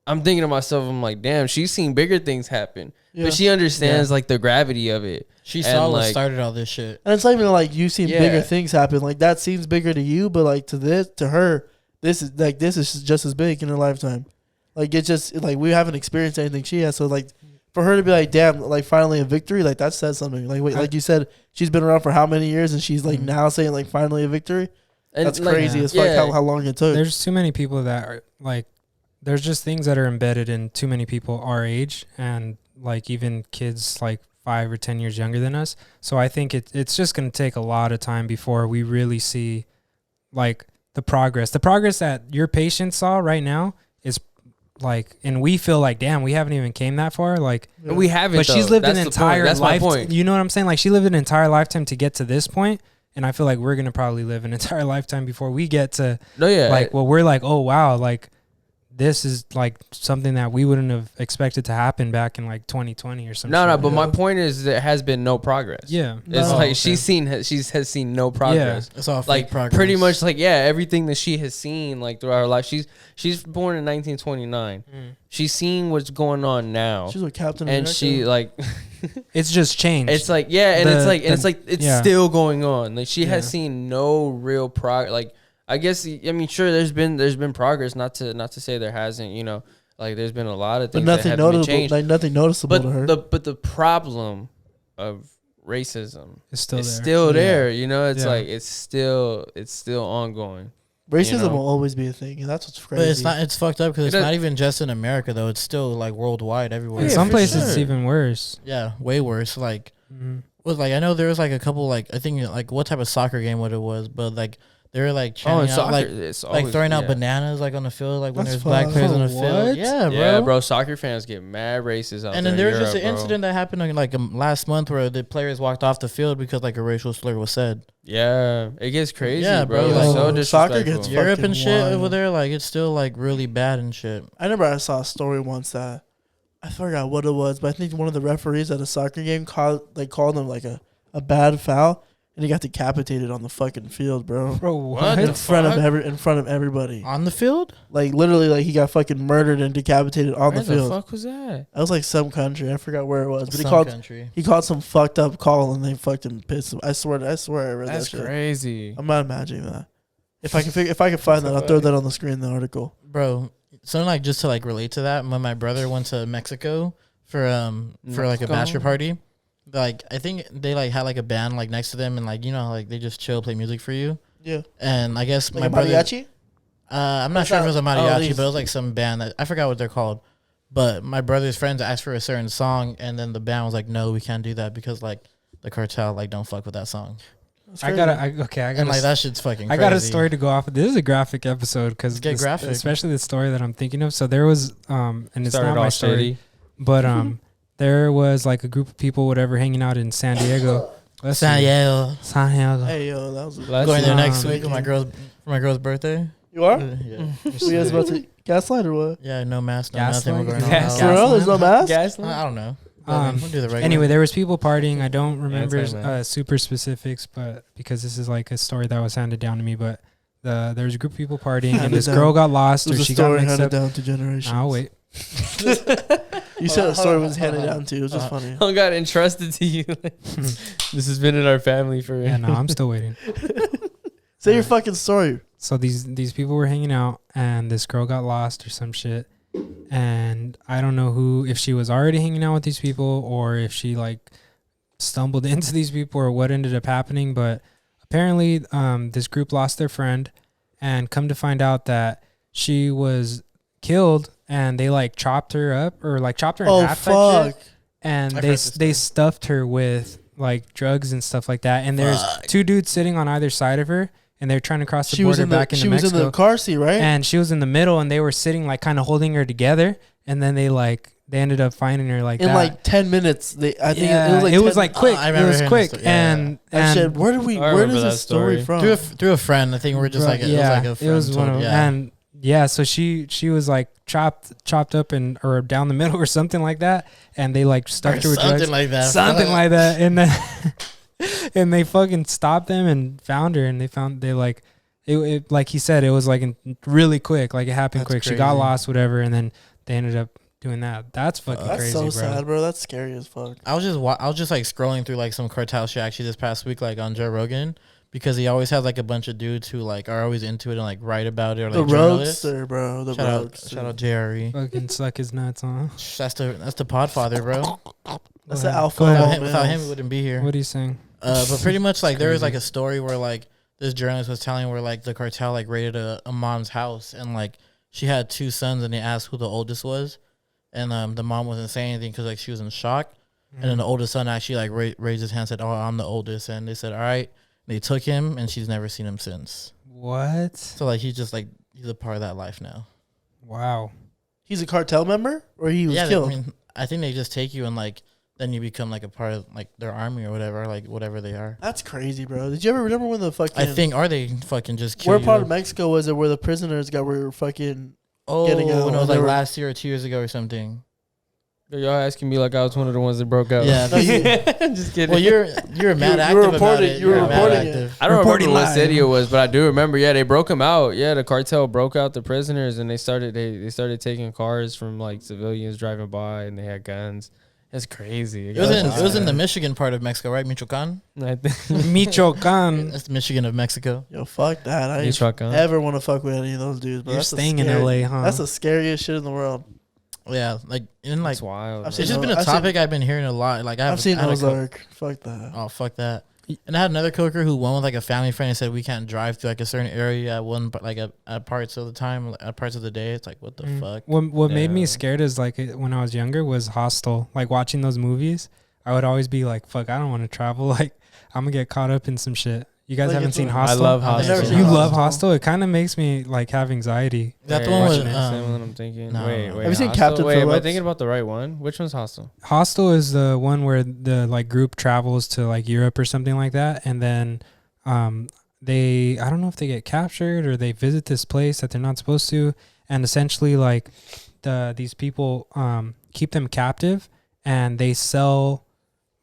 I'm thinking to myself, I'm like, damn, she's seen bigger things happen. Yeah. But she understands like the gravity of it. She saw what like, started all this shit. And it's not even like you've seen Yeah. bigger things happen. Like that seems bigger to you, but like to her, this is just as big in her lifetime. Like it's just like we haven't experienced anything she has. So like for her to be like, damn, like finally a victory, like that says something. Like like you said, she's been around for how many years, and she's like now saying like finally a victory. And That's like, crazy as fuck how long it took. There's too many people that are like, there's just things that are embedded in too many people our age, and like even kids like 5 or 10 years younger than us. So I think it's just going to take a lot of time before we really see like the progress that your patient saw right now is like, and we feel like, damn, we haven't even came that far. Like, and we haven't, but she's lived That's an the point. entire That's my life. point. You know what I'm saying? Like she lived an entire lifetime to get to this point. And I feel like we're going to probably live an entire lifetime before we get to like, well, we're like, oh wow, like this is like something that we wouldn't have expected to happen back in like 2020 or something. No, but my point is there has been no progress. Yeah. It's No. like she has seen no progress. It's all fake Like progress. pretty much like, yeah, everything that she has seen like throughout her life. She's born in 1929. She's seen what's going on now. She's with Captain And America. she like It's just changed. it's like, yeah, and it's yeah. still going on. Like she has Yeah. seen no real progress. Like I guess, I mean, sure, there's been progress. Not to say there hasn't. You know, like there's been a lot of but things that nothing haven't been noticeable. changed. Like nothing noticeable to her. But the problem of racism it's still is there. still there. You know, it's Yeah. like it's still ongoing. Racism you know. will always be a thing, and that's what's crazy. But it's not. It's fucked up because it's It not even just in America though. It's still like worldwide, everywhere. In Yeah, some for places it's sure. even worse. Yeah, way worse. Like, Mhm. was like I know there was like a couple like I think like what type of soccer game what it was, but like they were like chanting out, like it's like throwing out yeah. bananas like on the field like when That's there's black fucked. players on the What? field. Yeah, bro. Yeah, bro. Soccer fans get mad racist out And there. then there in was just an Europe, bro. incident that happened like last month where the players walked off the field because like a racial slur was said. Yeah, it gets crazy, Yeah, bro. bro, Like, like, so soccer disrespectful. gets Europe fucking and shit wild. over there, like it's still like really bad and shit. I remember I saw a story once that I forgot what it was, but I think one of the referees at a soccer game called him like a bad foul, and he got decapitated on the fucking field, bro. Bro, What? In front of everybody. On the field? Like literally, like he got fucking murdered and decapitated on Where the field. the fuck was that? That was like some country. I forgot where it was, but Country. he called some fucked up call and they fucking pissed him. I swear I read That's that shit. crazy. I'm not imagining that. If I can find that, I'll throw that on the screen in the article. Bro, so like just to like relate to that, when my brother went to Mexico for like a bachelor party, like I think they like had like a band like next to them and like like they just chill, play music for you. Yeah. And I guess Like my a brother mariachi? I'm not It's sure if not- it was a oh, mariachi, these- but it was like some band that I forgot what they're called. But my brother's friends asked for a certain song, and then the band was like, "No, we can't do that because like the cartel like don't fuck with that song." That's I crazy. got And like that shit's fucking. I got a crazy. story to go off of. This is a graphic episode because Get graphic. especially the story that I'm thinking of. So there was and it's Started not my all story, shitty. but there was like a group of people, whatever, hanging out in San Diego. San Diego. San Diego. Hey yo, that was. Going there next um, week with for my girl's birthday. You are? Yeah. You guys about to gaslight or what? Yeah, no mask, no Gaslight? nothing. We're going Gas- all For out. real? There's no mask? I don't know. Um, We'll do the regular. Anyway, there was people partying. I don't remember Anti-man. super specifics, but because this is like a story that was handed down to me. But there was a group of people partying, and Handed this down. girl got lost, It or was a she got story mixed handed up. down to generations. I'll wait. You said the story was handed down to. It was just funny. Oh, got entrusted to you. This has been in our family for. Yeah, no, I'm still waiting. Say your fucking story. So these people were hanging out, and this girl got lost or some shit. And I don't know if she was already hanging out with these people or if she like stumbled into these people or what ended up happening. But apparently, this group lost their friend, and come to find out that she was killed, and they like chopped her up or like chopped her in Oh half. Type shit, fuck! and I've they heard this they story. stuffed her with like drugs and stuff like that. And there's two dudes sitting on either side of her, and they're trying to cross the She was border in the back into she was Mexico. in the car seat, right? And she was in the middle, and they were sitting like kind of holding her together, and then they ended up finding her like in that. like 10 minutes, I think Yeah, it was like it was 10 like quick. I it remember was hearing quick, this story. Yeah. I said, and where I does remember this that story story. from? through a friend. I think we're just like it was like a friend. it was one told- of and yeah. So she was like chopped up or down the middle or something like that, and they like stuffed her with something drugs, like that. something like that, and then and they fucking stopped them and found her, and they like. It like he said, it was like really quick, like it happened That's quick. She got crazy. lost, whatever, and then they ended up doing that. That's fucking That's crazy, so bro. sad, bro. That's scary as fuck. I was just like scrolling through like some cartel shit actually this past week, like on Joe Rogan, because he always has like a bunch of dudes who like are always into it and like write about it or The like journalists. roadster, bro. The Shout out, roadster. shout out JRE. Fucking suck his nuts, huh? That's the Podfather, bro. That's Go the ahead. alpha. Go ahead. male. Without him, we wouldn't be here. What are you saying? But pretty much like there was crazy. like a story where like this journalist was telling where like the cartel like raided a mom's house and like she had two sons and they asked who the oldest was, and the mom wasn't saying anything because like she was in shock, and then the oldest son actually like raised his hand and said, "Oh, I'm the oldest," and they said, "All right." They took him and she's never seen him since. What? So like he's just like he's a part of that life now. Wow. He's a cartel member, or he was Yeah, killed. I mean, I think they just take you and like then you become like a part of like their army or whatever, like whatever they are. That's crazy, bro. Did you ever remember when the fucking? I think are they fucking just kill Where you? part of Mexico was it where the prisoners were fucking? Oh, getting out when it when was they like were- last year or 2 years ago or something. Y'all asking me like I was one of the ones that broke out. Yeah, No, you- Just kidding. Well, you're mad you were active about reporting- it. you were You're mad reporting it. active. I don't Reporting remember what live. city it was, but I do remember. Yeah, they broke them out. Yeah, the cartel broke out the prisoners, and they started taking cars from like civilians driving by, and they had guns. That's crazy. It was in the Michigan part of Mexico, right? Michoacan. Michoacan. That's the Michigan of Mexico. Yo, fuck that. I ain't Michoacan. ever want to fuck with any of those dudes. But You're that's the staying in scary- LA, huh? That's the scariest shit in the world. Yeah, like and like That's wild. I've it's seen just been a I've seen- topic I've been hearing a lot. Like I've seen I had a co- Ozark. Fuck that. Oh fuck that. And I had another coworker who went with like a family friend and said we can't drive through like a certain area at one, but like at parts of the time, like, at parts of the day. It's like what the fuck. What made me Yeah. scared is like when I was younger was Hostel. Like watching those movies, I would always be like, "Fuck, I don't want to travel. Like I'm gonna get caught up in some shit." You guys Like, haven't it's seen a- Hostel? I love I've never Hostel. seen You Hostel. love Hostel? It kind of makes me like have anxiety. Is that the Wait, one watching with it, same one I'm thinking. no, Wait, no. wait. Have you seen Hostel? Captain Wait, am I Phillips? thinking about the right one? Which one's Hostel? Hostel is the one where the like group travels to like Europe or something like that, and then they I don't know if they get captured or they visit this place that they're not supposed to, and essentially like these people keep them captive, and they sell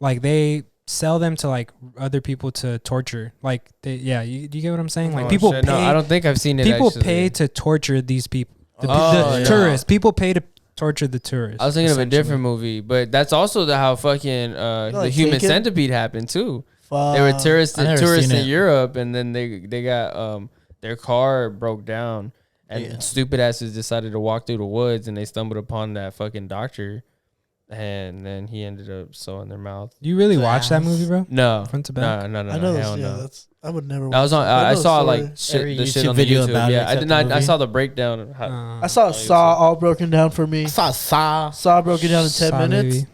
them to like other people to torture. Like do you get what I'm saying? Like people shit. pay. No, I don't think I've seen it. People actually. pay to torture these people. The yeah. tourists. People pay to torture the tourists. I was thinking of a essentially. different movie, but that's also how fucking the like Human Taken? Centipede happened too. Fuck. They were tourists I never in seen it. Europe, and then they got their car broke down, and stupid asses decided to walk through the woods, and they stumbled upon that fucking doctor, and then he ended up sewing their mouth. Do you really watch that movie, bro? No, Front to back? no. I know hell this. Yeah, no. I would never. I was on. I saw like shit, Every the shit YouTube on the video YouTube. about it, Yeah, I except did the not. I movie. saw the breakdown. Of how, I saw Saw all broken down for me. Saw broken down in 10 Saw minutes. movie.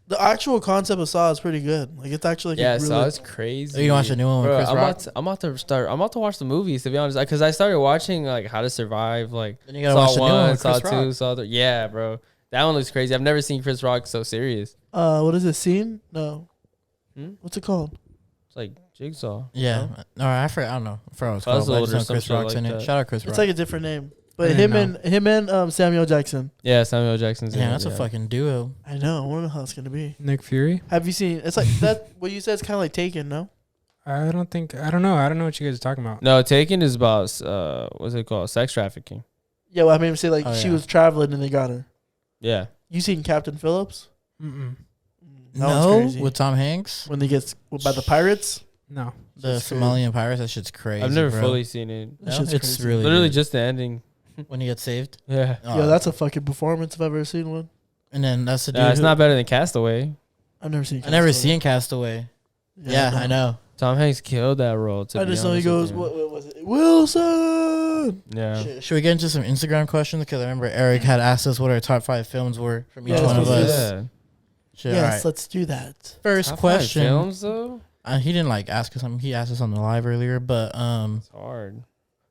The actual concept of Saw is pretty good. Like it's actually like yeah, a really, Saw is crazy. Oh, you watch the new one with Bro, Chris Rock? I'm about to watch the movies, to be honest, because I started watching like How to Survive, like Then you gotta watch the Saw new one 1, with Saw Chris 2, Rock. Saw 3. Yeah, bro, that one looks crazy. I've never seen Chris Rock so serious. what is it? Scene? No. Hmm? What's it called? It's like Jigsaw. Yeah. no? All right, I forgot. I don't know. I forgot what it's called. Puzzle But I just or know some Chris shit Rock's like in it. that. Shout out Chris It's Rock. like a different name. But I didn't him and Samuel Jackson. Yeah, Samuel Jackson's in Yeah, it, that's a yeah. fucking duo. I know. I wonder how it's gonna be. Nick Fury. Have you seen? It's like that. What you said is kind of like Taken. No. I don't know. I don't know what you guys are talking about. No, Taken is about what's it called? Sex trafficking. Yeah. Well, I mean, say like Oh, she yeah. was traveling and they got her. Yeah. You seen Captain Phillips? Mm-mm. That one's No, crazy. with Tom Hanks, When they get by the pirates. No. the That's crazy. Somalian pirates. That shit's crazy. I've never bro. fully seen it. That No? shit's It's crazy. really Literally good. just the ending. When he gets saved. Yeah. Oh, Yo, that's a fucking performance if I've ever seen one. and then that's the dude. It's who- not better than Castaway. I've never seen. I never Castaway. seen Castaway. Yeah, I know. Tom Hanks killed that role. To I be just know he honest goes, with you. what was it? Wilson. Yeah. Should we get into some Instagram questions? Because I remember Eric had asked us what our top 5 films were from each Yeah, one of let's do us. Yeah. Shit, Yes, all right. let's do that. First Top 5 question. films though. He didn't like ask us something. He asked us on the live earlier, but It's hard.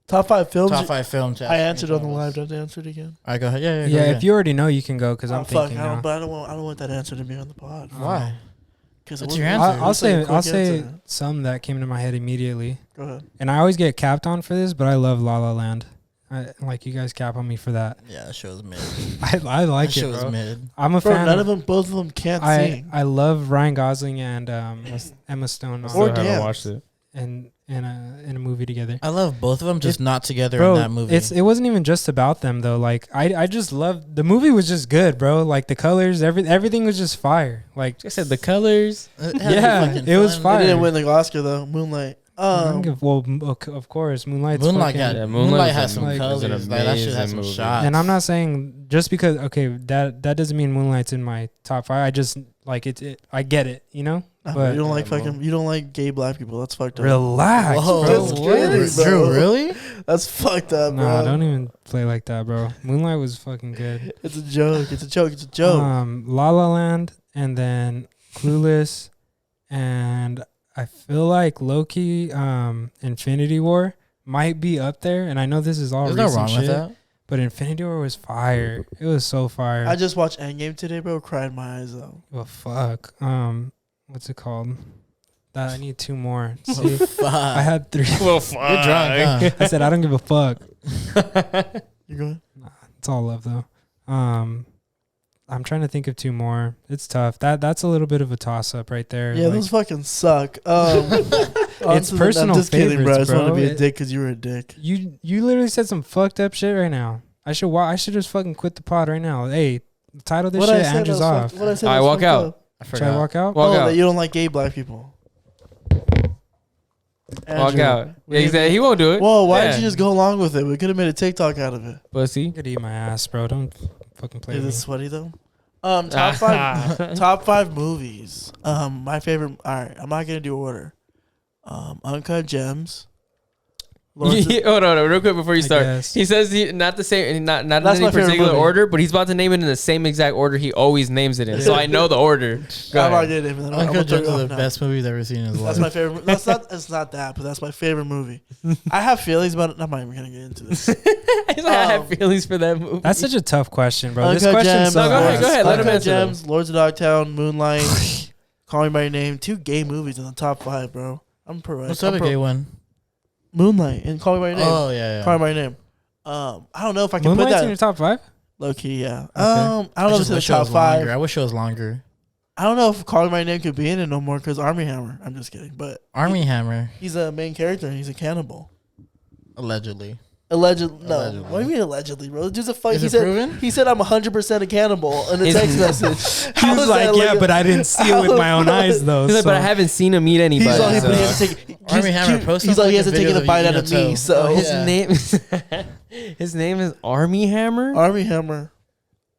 Top 5 films. top 5 films. I answered on the live. Don't answer it again. All right, go ahead. Yeah, Yeah, if you already know, you can go because Oh I'm fuck! thinking I don't, now. but I don't want that answer to be on the pod. Why? Because What's your answer? I'll say some that came to my head immediately, Go ahead. and I always get capped on for this, but I love La La Land. Like you guys cap on me for that. Yeah, that show's mid. I like That it, show's bro. mid. I'm a Bro, fan. none of them, both of them can't sing. I love Ryan Gosling and Emma Stone I Or still haven't dance. watched it. in a movie together. I love both of them, just not together Bro, in that movie. it wasn't even just about them though. Like I just loved the movie. Was just good, bro. Like the colors, everything was just fire. Like I said the colors. yeah, it was They fire. didn't win the Oscar though. Moonlight. of course, Moonlight's Moonlight fucking- got Yeah, Moonlight Moonlight has was some an colors. amazing Like, that shit has some movie. shots. And I'm not saying just because that doesn't mean Moonlight's in my top 5. I just like it. I get it, you know. But you don't like fucking. You don't like gay black people. That's fucked up. relax, Whoa, bro. Just what? kidding, bro. Drew, really? That's fucked up, bro. Nah, don't even play like that, bro. Moonlight was fucking good. It's a joke. It's a joke. It's a joke. La La Land, and then Clueless, and I feel like Loki, Infinity War might be up there. And I know this is all There's no recent wrong shit, with that. but Infinity War was fire. It was so fire. I just watched Endgame today, bro. Cried my eyes out. well, fuck. What's it called? That I need 2 more. See, Fuck. I had 3. Well, You're drunk, huh? I said I don't give a fuck. You going? It's all love though. I'm trying to think of 2 more. It's tough. That's a little bit of a toss up right there. Yeah, like, those fucking suck. It's personal I'm just kidding, bro. I just favorites, want to bro. be a dick because you were a dick. you literally said some fucked up shit right now. I should just fucking quit the pod right now. Hey, title this What I shit. said Andrew's was off. fucked- what I said All right, was walk fucked out. up. I Should I forgot. walk out? Walk Oh, out. that you don't like gay black people. Walk Andrew, out. we Yeah, he didn't- said he won't do it. Whoa, why Yeah. did you just go along with it? We could have made a TikTok out of it. Pussy. You could eat my ass, bro. Don't fucking play Is with it me. sweaty though? Top 5 movies. My favorite. All right, I'm not gonna do order. Uncut Gems. Lawrence- Hold on, real quick before you I start. guess. He says he not the same, not That's in my any favorite particular movie. order, but he's about to name it in the same exact order he always names it in. So I know the order. Go I'm not ahead. gonna name it. I'm gonna Uncut throw Gems you is off the now. best movie he's ever seen in his life. That's my favorite. That's not. It's not that, but that's my favorite movie. I have feelings about it. I'm not even gonna get into this. He's like, I have feelings for that movie. That's such a tough question, bro. This Uncut question Gems. sucks. No, go ahead, let him Uncut answer them. Gems, Lords of Dogtown, Moonlight, Call Me by Your Name. 2 gay movies in the top 5, bro. I'm pro. What's the other gay one? Moonlight and Call Me by Your Name. Oh, yeah, Call yeah. Me by Your Name. I don't know if I can Moonlight's put in your that. top 5? Low key, yeah. Okay. I don't know if it's in the top five. I wish it was longer. I don't know if Calling My Name could be in it no more because Army Hammer. I'm just kidding, but Army Hammer, he's a main character and he's a cannibal. allegedly. Allegedly. Allegedly. What do you mean allegedly, bro? The dude's a fuck. Is He it said proven? he said I'm 100% a cannibal in a text message. He was like, yeah, but I didn't see it with my own eyes though. He's like, so. but I haven't seen him eat anybody. He's like, so. but he has to take. Army Hammer posted He's like, he like has to a take video a bite out of me. toe. So Oh, His yeah. name, his name is Army Hammer. Army Hammer.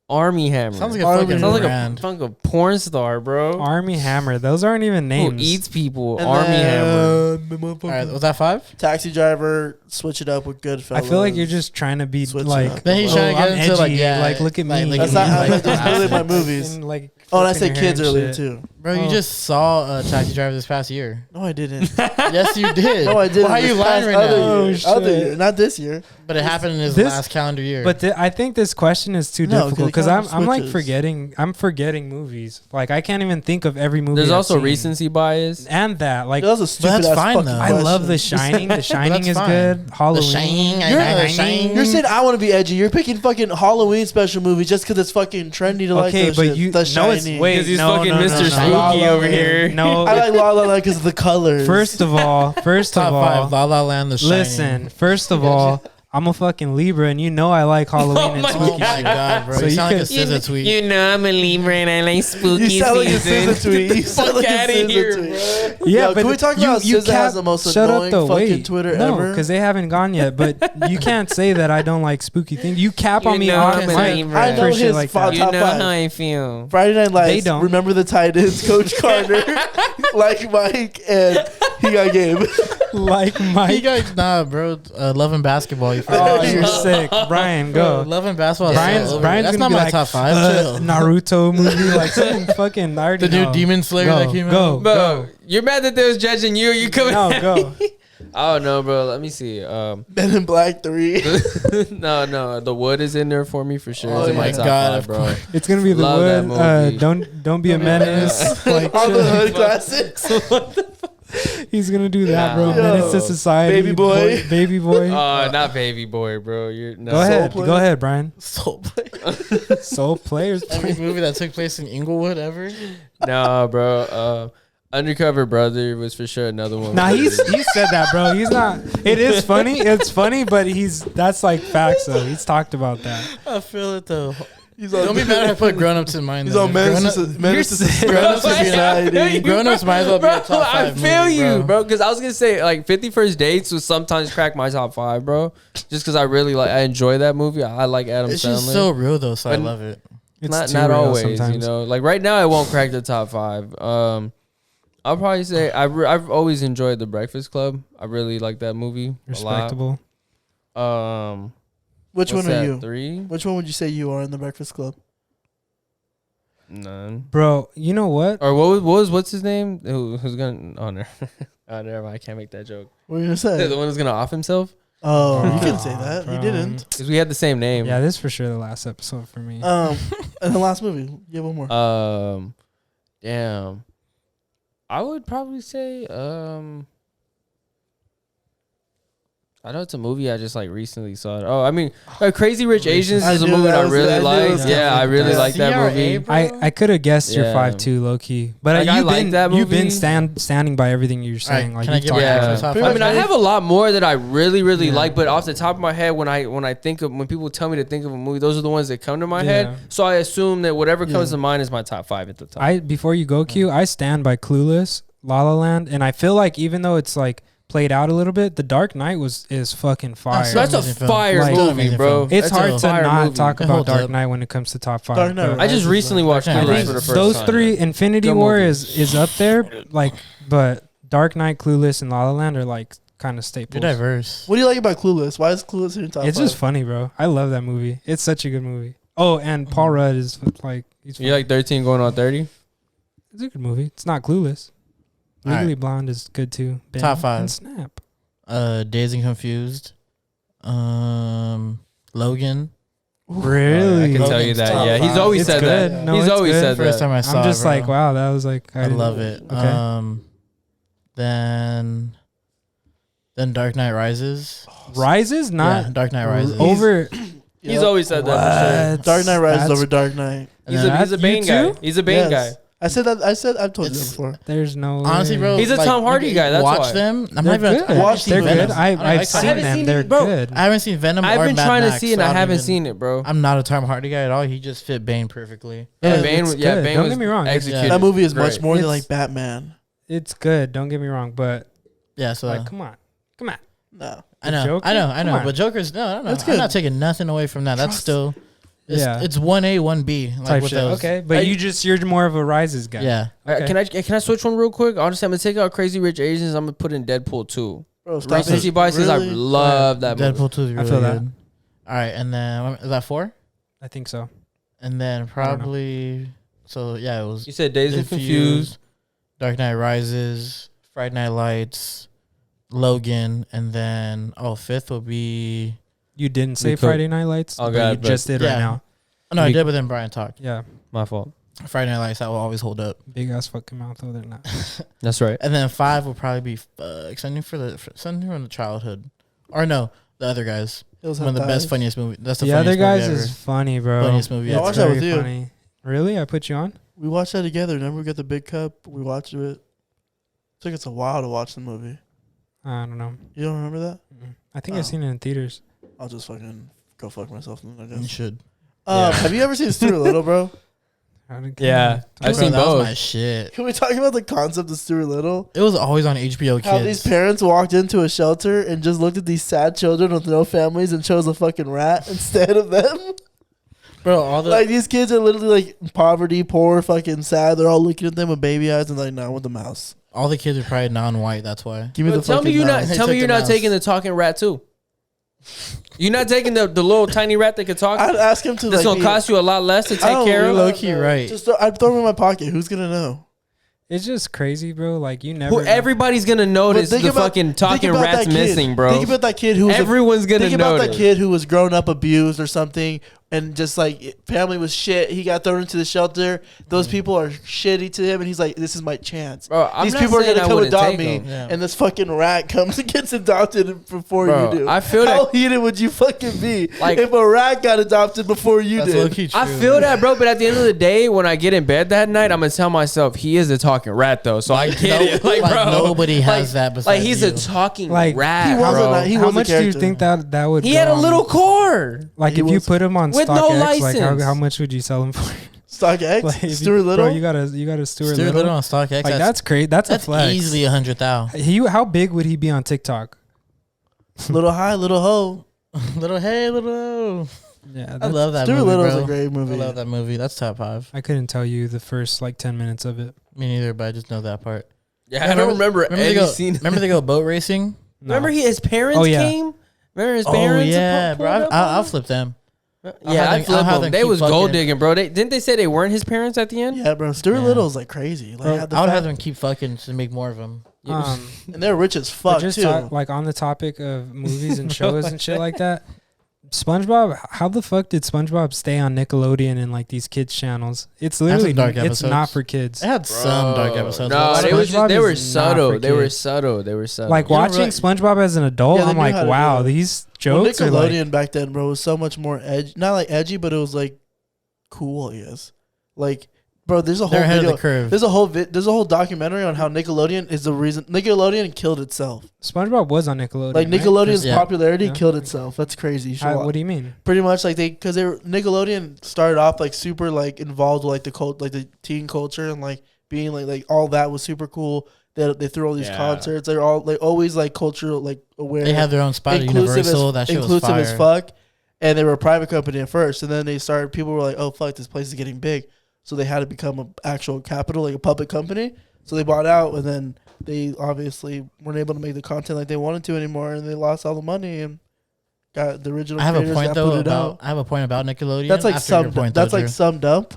Army Hammer. Sounds like a Army fucking Sounds like brand. a fucking porn star, bro. Army Hammer. Those aren't even Who names. eats people? And Army Hammer. All right, was that 5? Taxi driver. Switch it up with Goodfellas. I feel like you're just trying to be Switch it like. up. Then he's Oh, trying to get I'm into like, edgy, yeah, like, look at me. look That's at not me, how like, those really my movies. And, like, Oh, and I flipping said your kids hair and earlier shit. too. Bro, you Oh. just saw Taxi Driver this past year. No, I didn't. Yes, you did. No, I didn't. Well, how are you This lying past right other now? year. Oh, Other shit. year, not this year. But it happened in his This- last calendar year. But I think this question is too No, 'cause difficult it because kind of I'm like switches. forgetting. I'm forgetting movies. Like I can't even think of every movie. There's I've also seen. recency bias. and that like That was a stupid that's ass fine, fucking though. I love The question. Shining. The Shining that's is fine. good. Halloween. You're saying I want to be edgy. You're picking fucking Halloween special movies just because it's fucking trendy to like Okay, those but shit. you The no, it's Shining. wait. 'Cause he's no, fucking no, no, Mr. no, Spooky La La over Land. here. No, I like La La Land because of the colors. first of all, Top 5, La La Land, The Shining. listen. First of all, I'm a fucking Libra, and you know I like Halloween and my spooky Oh my shit. god, bro. So you you sound like a could- SZA tweet. You know I'm a Libra and I like spooky you sound like a season. SZA tweet. You sound Fuck like a outta SZA here, tweet. bro. Yeah, Yo, but can we talk about SZA has the most shut annoying up, though. fucking Wait, Twitter no, ever? because they haven't gone yet. But you can't say that I don't like spooky things. You cap on You me know on I'm a mic Libra. I know for shit his like fa- that. You top know 5. how I feel. Friday Night Lights. They don't. Remember the Titans, Coach Carter, like Mike, and he got Gabe. Like You Mike. guys, nah, bro. Love and Basketball. You Oh, forgot. you're sick, Brian. Bro, Go. Love and Basketball. is Brian's so over. Brian's That's gonna not be my like, top 5. Chill. Naruto movie, like something fucking. I already The new know. Demon Slayer Go, that came go, out. Bro, you're mad that they was judging you. You coming? No, go. I don't know, bro. Let me see. Men in Black 3. No. The Wood is in there for me for sure. Oh, It's in my my top God, 5, bro. It's gonna be the Love that wood. movie. Don't be a menace. Like All the shit. hood classics. He's gonna do that, bro. Nah. Menace to Yo, society. Baby Boy. Baby boy. Not Baby Boy, bro. You're no. Go ahead. Soul Go ahead, Brian. Soul Play. Soul players. Every movie that took place in Inglewood ever. No, bro. Undercover Brother was for sure another one. Nah, he said that, bro. He's not. It is funny. It's funny, but that's like facts though. He's talked about that. I feel it though. He's on, Don't be mad if I put Grown Ups in mind. He's though. on Menace to Grown-Ups would be Society. Grown Ups might as well be a top 5 I feel movie, you, bro. Because I was gonna say like 50 First Dates would sometimes crack my top 5, bro. Just because I really I enjoy that movie. I like Adam It's Sandler. just so real though, so I But- love it. It's not too not real always, sometimes. you know. Like right now, it won't crack the top 5. I'll probably say I've always enjoyed The Breakfast Club. I really like that movie Respectable. a lot. Which What's one are that, you? 3? Which one would you say you are in the Breakfast Club? None. Bro, you know what? Or what's his name? Who's gonna? Oh no, oh never mind. I can't make that joke. What are you gonna say? The one who's gonna off himself Oh, you Bro, can say that. He bro. didn't. because we had the same name. Yeah, this is for sure the last episode for me. And the last movie. Yeah, one more. Damn. I would probably say I know it's a movie I just like recently saw it. Oh, I mean, Crazy Rich Asians I is a knew movie that I was- really I knew it like. was Yeah, I really definitely like that CRA, movie. bro. I could have guessed your Yeah. 5-2 low key, but Like, I you've like been that you've been movie. standing by everything you're saying. Alright, Like can I you've give talked my Yeah. about actual top Pretty I 5? mean, I have a lot more that I really Yeah. like, but off the top of my head, when I think of when people tell me to think of a movie, those are the ones that come to my Yeah. head. So I assume that whatever comes Yeah. to mind is my top 5 at the top. I before you go Q, I stand by Clueless, La La Land, and I feel like even though it's like played out a little bit, The Dark Knight is fucking fire. so That's a amazing film. fire Like- movie, Amazing bro. film. It's That's a hard to fire not movie. talk It about holds Dark up. Knight when it comes to top 5. Dark Knight but I just recently watched Dark Knight Clueless Rises. for the first those time. three, Infinity Good War movie. is up there, like, but Dark Knight, Clueless, and La La Land are like kind of staples. You're diverse. What do you like about Clueless? Why is Clueless in your top It's 5? just funny, bro. I love that movie. It's such a good movie. Oh, and Paul Rudd is like he's You like 13 going on 30? it's a good movie. It's not Clueless. All right. Legally Blonde is good too. Ben Top 5. and Snap. Dazed and Confused. Logan. Really? I can tell you Logan's that. top Yeah, he's 5. always It's said good. that. No, He's it's always good. said First that. time I saw I'm just it, bro. like, wow, that was like I didn't- love it. Okay. Then Dark Knight Rises. Rises Yeah, not Dark Knight Rises. over. He's always said that. For sure. Dark Knight Rises That's- over Dark Knight. He's a Bane You guy. too? He's a Bane Yes. guy. I said that. I've told you that before. There's no Honestly, way. bro, He's a Tom Hardy guy, that's watch why. them. I'm They're not even. good. Watch They're Venom. good. I I've haven't seen seen them. it, They're bro. good. I haven't seen Venom. I've or been Mad trying to Max, see it, and so I don't haven't even- seen it, bro. I'm not a Tom Hardy guy at all. He just fit Bane perfectly. Yeah, Yeah, Bane. it's Yeah, good. Bane Don't was get me wrong. executed. That movie is great. much more than It's- like Batman. It's good. Don't get me wrong, but Yeah, so like, come on. No. I know, Joker? I know, I Come know. on. But Joker's no. That's I'm good. not taking nothing away from that. That's Trust- still, Yeah. it's 1A, 1B. Like Type with shit. those. Okay, but you're more of a Rises guy. Yeah. Okay. Can I switch one real quick? Honestly, I'm gonna take out Crazy Rich Asians. I'm gonna put in Deadpool 2. Bro, stop Recency it. biases. I Really? love that movie. Deadpool 2 is really feel that. good. All right, and then is that 4? I think so. And then don't know. probably it was You said Dazed and Confused. Dark Knight Rises, Friday Night Lights, Logan, and then 5th will be You didn't say could- Friday Night Lights. Oh, but God, you but- just did Yeah. right now. no, I We- did, but then Brian talked. Yeah, My fault. Friday Night Lights that will always hold up, big ass fucking mouth. They're not. That's right. and then 5 will probably be something from the childhood, or no, the other guys. Hills One of Have the best, Eyes. funniest movie. That's the The other funniest guys movie is ever. funny, bro. Funniest movie Yeah, I ever. watched that with very you. funny. Really? I put you on? We watched that together. Remember, we got the big cup. We watched it. Took us a while to watch the movie. I don't know. You don't remember that? I think Oh. I've seen it in theaters. I'll just fucking go fuck myself. Then, I You guess. should. Yeah. Have you ever seen Stuart Little, bro? Yeah, I've Bro, seen that was both. my shit. Can we talk about the concept of Stuart Little? It was always on HBO How these Kids. parents walked into a shelter and just looked at these sad children with no families and chose a fucking rat instead of them. Bro, all the Like these kids are literally like poverty, poor, fucking sad. They're all looking at them with baby eyes and like, nah, with the mouse. all the kids are probably non-white. That's why. Give me Bro, the tell me fucking you're mouse. not. They Tell me took you're the not mouse. taking the talking rat too. You're not taking the little tiny rat that could talk. I'd ask him to That's like gonna cost you a lot less to I take don't care You're of. know. low-key right. Just I'd throw him in my pocket. Who's gonna know? It's just crazy, bro. Like you never. Who everybody's gonna notice But the fucking talking think about rat's that kid. missing, bro. Think about that kid who was Everyone's gonna think about notice. that kid who was grown up abused or something, and just like family was shit. He got thrown into the shelter. Those people are shitty to him, and he's like, "This is my chance. Bro, I'm These not people are saying gonna I come wouldn't adopt take me." him. Yeah. And this fucking rat comes and gets adopted before Bro, you do. I feel How that- heated would you fucking be Like- if a rat got adopted before you That's did? low-key true. I feel that, bro. But at the end of the day, when I get in bed that night, I'm gonna tell myself he is a talking rat, though. So I get it, like, like, bro. nobody has that Like besides he's you. a talking Like, rat, he bro. wasn't a- he How was a much do you character. think that would? He go had a on? little core. Like He if you was- put him on with StockX, no like license. how much would you sell him for? Stock X, Like, if Stuart you, Little. Bro, you got a Stuart Stuart Little. Little on StockX. Like that's great. That's a flex. easily 100,000. How big would he be on TikTok? Little high, little hoe. Little hey, little. Yeah, I love that Stuart movie, Little's bro. a great I movie. love that movie. That's top 5. I couldn't tell you the first like 10 minutes of it. Me neither, but I just know that part. Yeah, I don't remember they any go, scene. Remember they go boat racing? No. Remember his parents Oh, yeah. came. Remember his Oh parents? yeah, pulled bro. up I'll on him? flip them. Yeah, have I them- I'll flip have them. them They keep was gold fucking- digging, bro. Didn't they say they weren't his parents at the end? Yeah, bro. Stuart Yeah. Little's like crazy. Like, Bro, had the I would fact- have them keep fucking to make more of them. Um, and they're rich as but fuck just too. like on the topic of movies and shows and shit like that. SpongeBob, how the fuck did SpongeBob stay on Nickelodeon and like these kids channels? It's literally dark it's episodes. not for kids. It had some dark episodes. No, but they was just, they SpongeBob were is not subtle. for They were kids. subtle. They were subtle. Like You don't watching really- SpongeBob as an adult, Yeah, they I'm knew like, how to wow, do it. these Well, jokes are Nickelodeon like, back then, bro, was so much more edgy. Not like edgy, but it was like cool. I guess. Like, bro, there's a whole they're ahead video. of the curve. There's a whole documentary on how Nickelodeon is the reason Nickelodeon killed itself. SpongeBob was on Nickelodeon. Like right? Nickelodeon's Yeah. popularity Yeah. killed itself. That's crazy. You should How, watch. what do you mean? Pretty much like because they were Nickelodeon started off like super like involved with like the cult, like the teen culture and like being like all that was super cool. They threw all these Yeah. concerts. They're all like always like cultural like aware. They have their own spot at Universal. That shit was inclusive fire. as fuck. And they were a private company at first, and then they started. People were like, "Oh fuck, this place is getting big," so they had to become an actual capital, like a public company. So they bought out, and then they obviously weren't able to make the content like they wanted to anymore, and they lost all the money and got the original. I have a creators point got though booted about out. I have a point about Nickelodeon. That's like after your summed. point, That's though, like Drew. summed up,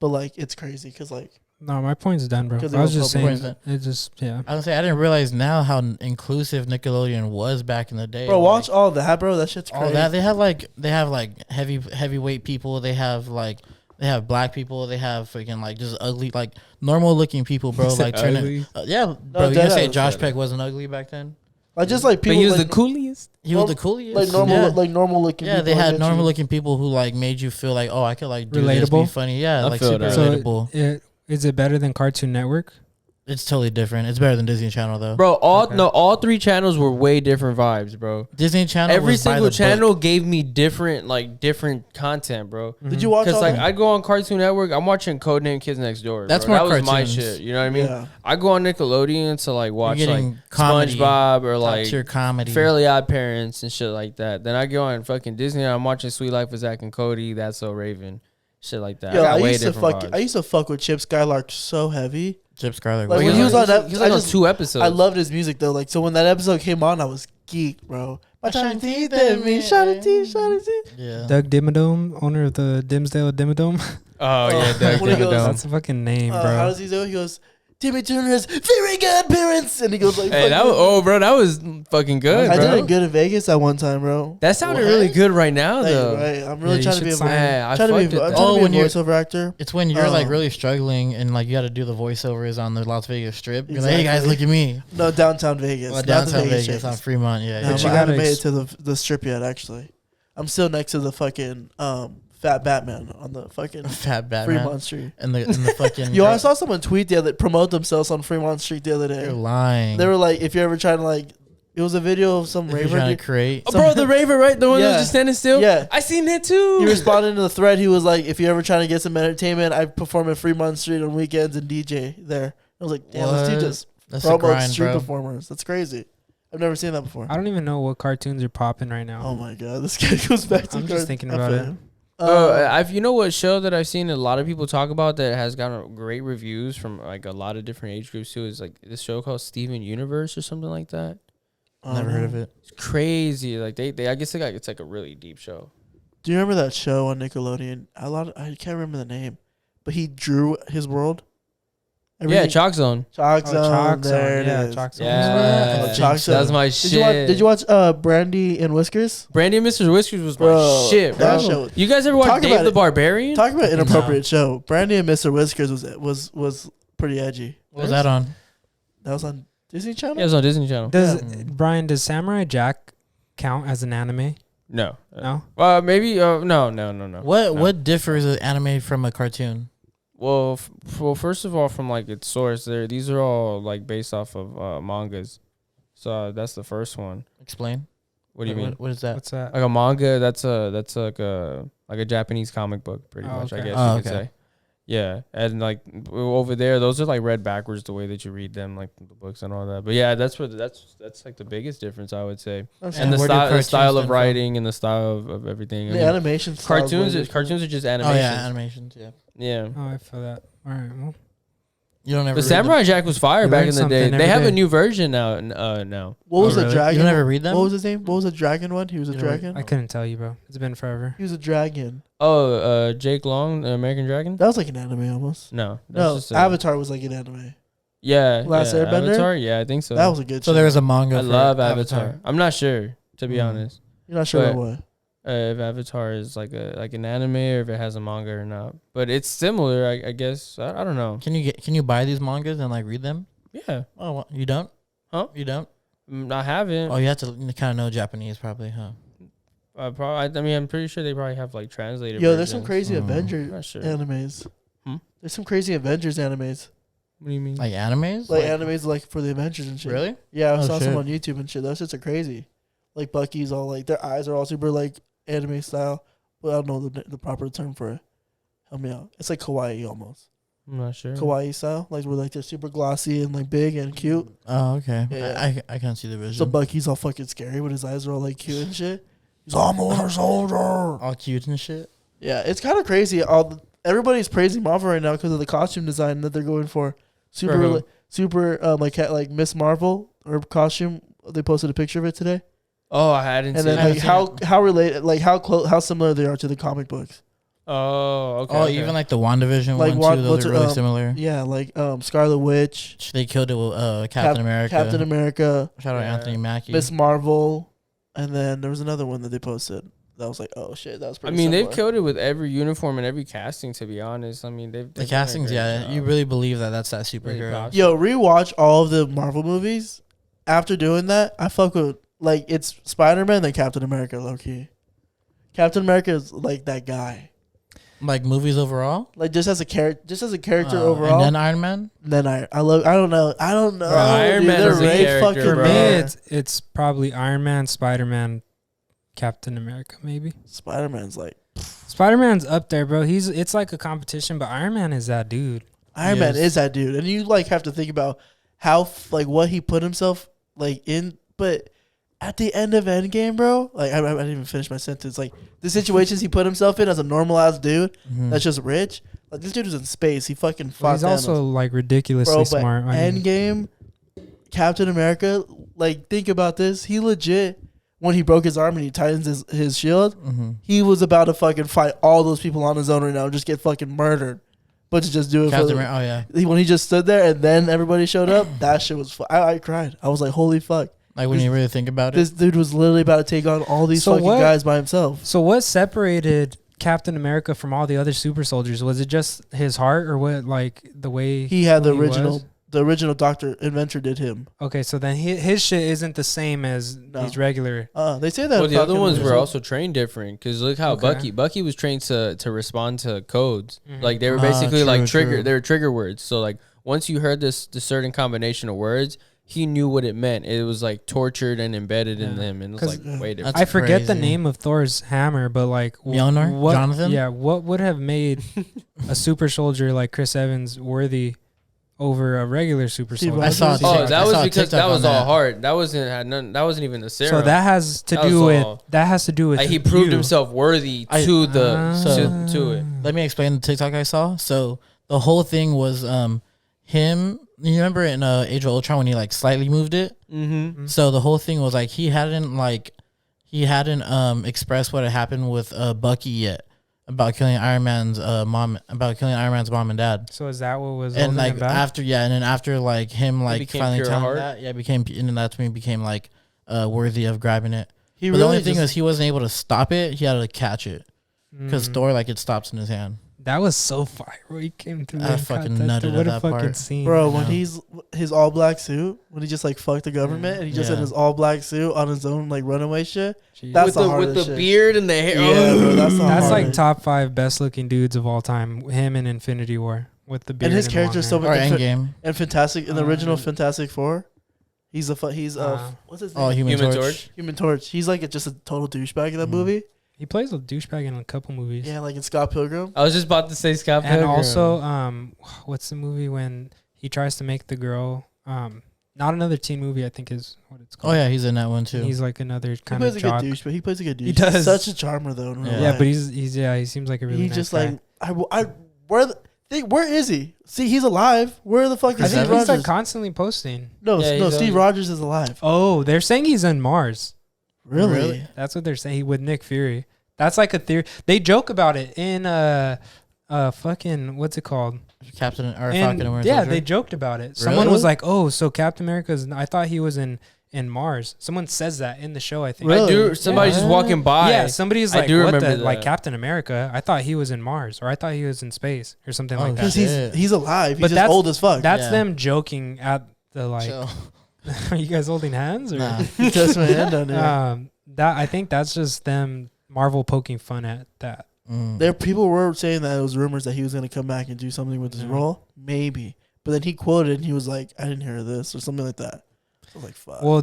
but like it's crazy because like No, my point's done, bro. 'Cause they I was were just public. saying, it just yeah. I was say I didn't realize now how inclusive Nickelodeon was back in the day. bro, Like, watch all that, bro. That shit's all crazy. that. They have like heavyweight people. They have black people. They have freaking like just ugly like normal looking people, bro. You said Like turning ugly? yeah, bro. You dead gonna say ass. Josh Peck wasn't ugly back then? I just like But people. he was like, the coolest. He was the coolest. like normal, Yeah. like normal looking. Yeah, people they like had that normal you- looking people who like made you feel like, oh, I could like do this, be Relatable? funny. Yeah, I like feel super that. relatable. Is it better than Cartoon Network? It's totally different. It's better than Disney Channel though. Bro, Okay. all 3 channels were way different vibes, bro. Disney Channel. Every was by single the channel book. gave me different content, bro. Did you watch Because all like them? I go on Cartoon Network, I'm watching Codename Kids Next Door. That's bro. more That was my cartoons. shit. You know what I mean? Yeah. I go on Nickelodeon to like watch getting like comedy, SpongeBob or top like tier comedy. Fairly Odd Parents and shit like that. Then I go on fucking Disney and I'm watching Sweet Life of Zach and Cody. That's So Raven, shit like that. Yo, got I way used to different fuck. vibes. I used to fuck with Chip Skylark so heavy. Chip Scarlet. Like, Well, when he was on that- he was I like on just- 2 episodes. I loved his music though. Like so, when that episode came on, I was geeked, bro. My shiny teeth at me, shiny teeth, shiny teeth. Yeah. Doug Dimmadome, owner of the Dimsdale Dimmadome. Oh yeah, Doug When he goes- Dimmadome. That's a fucking name, bro. How does he do it? He goes, Timmy Turner's very good parents, and he goes like, Hey, that was, bro, that was fucking good, I bro. did it good in Vegas at one time, bro. That sounded What? really good right now, Hey, though. right. I'm really you trying to should be a sign. Man, I trying to fucked be, with I'm that. trying Oh, to when be a you're- voiceover actor. It's when you're like Oh. really struggling and like you got to do the voiceovers on the Las Vegas Strip. You're like, hey guys, look at me. No, downtown Vegas. Well, not downtown the Vegas. Vegas on Fremont. Yeah. No, But but you I haven't gotta made it to the strip yet. Actually, I'm still next to the fucking Fat Batman on the fucking Fat Batman. Fremont Street. And the fucking. Yo, I saw someone tweet promote themselves on Fremont Street the other You're day. lying. They were like, if you're ever trying to like, it was a video of some If you're raver. trying He, to create. Oh, bro, the Raver, right? The one that Yeah. was just standing still? Yeah. I seen that too. he responded to the thread. He was like, if you're ever trying to get some entertainment, I perform at Fremont Street on weekends and DJ there. I was like, damn, this dude What? just That's a promotes grind, street bro. performers. That's crazy. I've never seen that before. I don't even know what cartoons are popping right now. Oh my god, this guy goes back to. I'm just thinking about it. You know what show that I've seen a lot of people talk about that has gotten great reviews from like a lot of different age groups too is like this show called Steven Universe or something like that. Never heard of it. It's crazy. Like they I guess it's like a really deep show. Do you remember that show on Nickelodeon? I can't remember the name, but he drew his world. Yeah, Chalk Zone. Chalk Zone. Chalk Zone, There it yeah, is. Chalk Zone. Yeah, Oh, Chalk Zone. that's my Did shit. you watch Brandy and Whiskers? Brandy and Mr. Whiskers was Bro, my shit, bro. that show- You guys ever watch Talk Dave about the it. Barbarian? Talk about inappropriate show. Brandy and Mr. Whiskers was pretty edgy. What was that on? That was on Disney Channel. Yeah, it was on Disney Channel. Does Samurai Jack count as an anime? No. No. Maybe. No. What differs an anime from a cartoon? Well, first of all, from like its source, these are all like based off of mangas. So that's the first one. Explain. What do you mean? What is that? What's that? Like a manga, that's like a Japanese comic book, pretty Oh, much. I okay. guess Oh, you could okay. say. Yeah, and like over there, those are like read backwards the way that you read them, like the books and all that. But yeah, that's like the biggest difference I would say. That's And the where do style cartoons of stem from? writing and the style of everything. I The mean, animation. style is cartoons way are just Oh animations. yeah, animations. Yeah. Yeah. Oh, I feel that. All right. Well, You don't ever. The read Samurai Jack was fire You back learn in the day. something They every have a day. new version now. What was Oh, the really? dragon? You don't ever read them? What was his name? What was the dragon one? He was a You don't read- dragon. I couldn't tell you, bro. It's been forever. He was a dragon. Oh, Jake Long, American Dragon? That was like an anime almost. No. No, just Avatar was like an anime. Yeah. Last yeah, Airbender? Avatar? Yeah, I think so. That was a good. So show. there was a manga. I for love Avatar. I'm not sure, to be Mm. honest. You're not sure but- about what? If Avatar is like an anime or if it has a manga or not. But it's similar, I guess. I don't know. Can you buy these mangas and like read them? Yeah. Oh, what? You don't? Huh? You don't? I haven't. Oh, you have to kind of know Japanese, probably, huh? I'm pretty sure they probably have like translated Yo, there's some versions. crazy Mm. Avenger Not sure. animes. Hmm? There's some crazy Avengers animes. What do you mean? Like animes? Like animes like for the Avengers and shit. Really? Yeah, I Oh, saw some shit. on YouTube and shit. Those shits are crazy. Like Bucky's all like their eyes are all super like anime style. But I don't know the proper term for it. Help me out. It's like kawaii almost. I'm not sure. Kawaii style. Like where like they're super glossy and like big and cute. Oh, okay. Yeah. I can't see the vision. So Bucky's all fucking scary, but his eyes are all like cute and shit. He's all, I'm a winter soldier. All cute and shit. Yeah, it's kind of crazy. Everybody's praising Marvel right now because of the costume design that they're going for. For who? Super like Miss Marvel, her costume. They posted a picture of it today, Oh, I didn't and see then that. like how related, like how similar they are to the comic books. Oh, okay. Oh, okay. even like the WandaVision Like one too. what's Those are her, really similar. Yeah, like Scarlet Witch, They killed it with Captain America. Captain America, Shout out Yeah. Anthony Mackie. Miss Marvel, and then there was another one that they posted. That was like, oh shit, that was I pretty. mean, they've similar. killed it with every uniform and every casting. To be honest, I mean, they've The done a castings, great yeah. job. You really believe that that's that Great superhero. costume. Yo, rewatch all of the Marvel movies, after doing that, I fuck with like it's Spider-Man then Captain America low key. Captain America is like that guy. Like movies overall, Like just as a character overall. and then Iron Man. Then I don't know. Bro, Iron Man is a character, For bro. me, it's probably Iron Man, Spider-Man, Captain America, maybe. Spider-Man's like Spider-Man's up there, bro. It's like a competition, but Iron Man is that dude. Iron Man is that dude, and you like have to think about how like what he put himself like in. But at the end of Endgame, bro, like I didn't even finish my sentence. Like the situations he put himself in as a normal ass dude that's just rich. Like this dude was in space. He fucking fought. He's also like ridiculously bro, smart. But Endgame, Captain America. Like think about this. He legit. When he broke his arm and he tightens his shield, he was about to fucking fight all those people on his own right now and just get fucking murdered. But to just do it Captain America. Oh yeah. When he just stood there and then everybody showed up, that shit was I cried. I was like, holy fuck. Like when you really think about it. This dude was literally about to take on all these fucking guys by himself. So what separated Captain America from all the other super soldiers? Was it just his heart, or what? Like the way He had the who he was? the original Doctor Inventor did him. Okay, so then his shit isn't the same as these regular. They say that. Well, the other ones were also also trained different because look how Bucky was trained to respond to codes. Like they were Ah, basically true, like trigger. true. They were trigger words. So like once you heard this certain combination of words, he knew what it meant. It was like tortured and embedded in them, and it was like way different. I forget the crazy. name of Thor's hammer, but like Mjolnir? what, Jonathan? Yeah, what would have made a super soldier like Chris Evans worthy over a regular super Steve soldier? I saw. Oh, that was I saw a because TikTok that was on all hard. That wasn't even the serum. So that has to That was do with all- with he proved you. himself worthy to to it. Let me explain the TikTok I saw. So the whole thing was him. You remember in Age of Ultron when he like slightly moved it? Mm-hmm. So the whole thing was like he hadn't expressed what had happened with Bucky yet about killing Iron Man's mom and dad. So is that what was And holding like him back? and then after like him like became finally pure telling heart? that, and then that's when he became like worthy of grabbing it. He But the really only thing was he wasn't able to stop it. He had to catch it because Thor like it stops in his hand. That was so fire. Where he came through. I and fucking caught nutted What at a that fucking part. scene, bro, I when know. he's his all black suit, when he just like fucked the government and he just in his all black suit on his own like runaway shit. Jeez. That's With the the hardest shit. beard and the hair. Yeah, bro, that's the That's like hardest. top 5 best looking dudes of all time. Him in Infinity War with the beard And his long character's so hair. Or in Endgame. and Fantastic in the original Uh, Fantastic Four. He's what's his name? Oh, Human Human Torch. Torch. Human Torch. He's like just a total douchebag in that movie. He plays a douchebag in a couple movies. Yeah, like in Scott Pilgrim. I was just about to say Scott And Pilgrim. also, what's the movie when he tries to make the girl, not another teen movie, I think is what it's Oh called. yeah, he's in that one And too. he's like another He kind plays of a good jock. douche, but he plays a good douche. He does. He's such a charmer though. in real Yeah. Yeah, life. but he seems like a really He's nice just guy. like where is he? See, he's alive. Where the fuck I is think Steve he's Rogers? like constantly posting. No, Yeah, no, he's Steve always- Rogers is alive. Oh, they're saying he's on Mars. Really? That's what they're saying with Nick Fury. That's like a theory. They joke about it in fucking what's it called? Captain or And Falcon and Winter yeah, Soldier. they joked about it. Someone was Really? like, "Oh, so Captain America's." I thought he was in Mars. Someone says that in the show. I think. Really? I do. Somebody just walking by. Yeah, somebody's I like, do "What remember the like that. Captain America?" I thought he was in Mars, or I thought he was in space, or something Oh, like that. Because Shit. he's alive. He's But just that's- old as fuck. That's Yeah. them joking at the like. Chill. Are you guys holding hands? Or? Nah. He touched my hand on there. That I think that's just them Marvel poking fun at that. There, people were saying that it was rumors that he was going to come back and do something with his role. Maybe. But then he quoted and he was like, I didn't hear this or something like that. I was like, fuck. Well,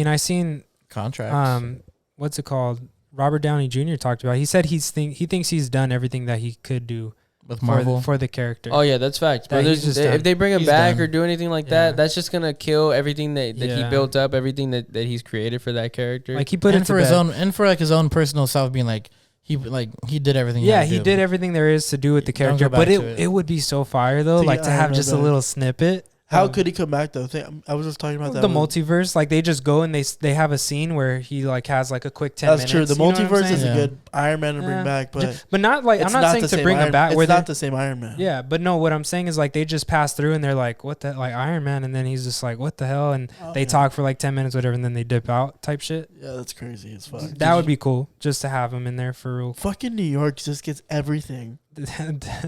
I seen Contracts. what's it called? Robert Downey Jr. talked about. He said he thinks he's done everything that he could do with Marvel. for the character. Oh yeah, that's fact. That But he's just done. if they bring him He's back done. or do anything like Yeah. that, that's just gonna kill everything that he Yeah. built up, everything that he's created for that character. Like he put and it to for his bed. own and for like his own personal self being like he did everything. Yeah, had to he do. did everything there is to do with the Don't go character, back but to it it. would be so fire though, To like get to have Iron Man just a back. little snippet. How could he come back, though? I was just talking about that. The with- multiverse, like they just go and they have a scene where he like has like a quick 10 That's minutes. true. The you know what I'm multiverse is saying? a Yeah. good Iron Man to bring Yeah. back, but But not like I'm it's not saying the to same bring him Iron- back. It's Where not they- the same Iron Man. Yeah, but no, what I'm saying is like they just pass through and they're like, what the like Iron Man, and then he's just like, what the hell, and they talk for like 10 minutes, whatever, and then they dip out type shit. Yeah, that's crazy as fuck. That would be cool just to have him in there for real. Fucking New York just gets everything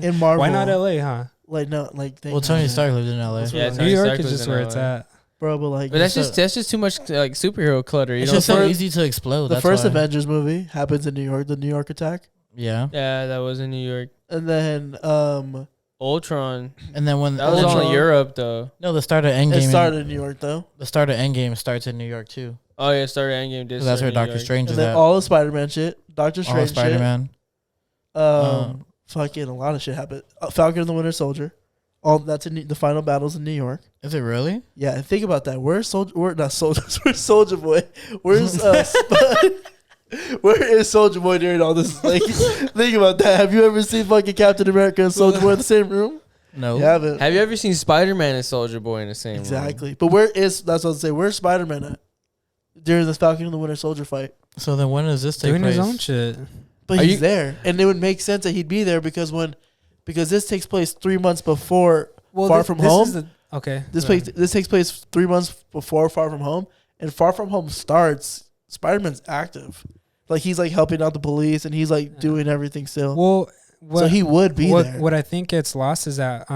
in Marvel. Why not LA, huh? Like no, like they Well, Tony Stark lived in LA. That's Yeah, what New Tony York Stark is was just in where it's LA. at. bro. But like, But that's just too much like superhero clutter. You It's know, just so easy to explode. the That's first why. Avengers movie happens in New York, the New York attack, Yeah. yeah, that was in New York. and then Ultron. And then when That was all in Europe though. no, the start of Endgame. it started in New York though. The start of Endgame starts in New York too. Oh yeah, started Endgame. Did 'Cause that's where start in New Doctor York. Strange And is then at. all the Spider-Man shit, Doctor All Strange Spider-Man. shit, fucking a lot of shit happened. Falcon and the Winter Soldier, all that's in the final battles in New York. Is it really? Yeah, and think about that. Where's Soldier? We're not soldiers. Where's Soldier Boy? Where's where is Soldier Boy during all this? Like, think about that. Have you ever seen fucking Captain America and Soldier Boy in the same room? No. You haven't. Have you ever seen Spider-Man and Soldier Boy in the same room? Exactly. But that's what I'm saying. Where's Spider-Man at during this Falcon and the Winter Soldier fight? So then when does this take Doing place? his own shit. But Are he's you- there, and it would make sense that he'd be there because this takes place 3 months before Far From Home. Okay. This takes place 3 months before Far From Home, and Far From Home starts. Spider-Man's active, like he's like helping out the police, and he's like doing everything still. Well, so he would be there. What I think gets lost is that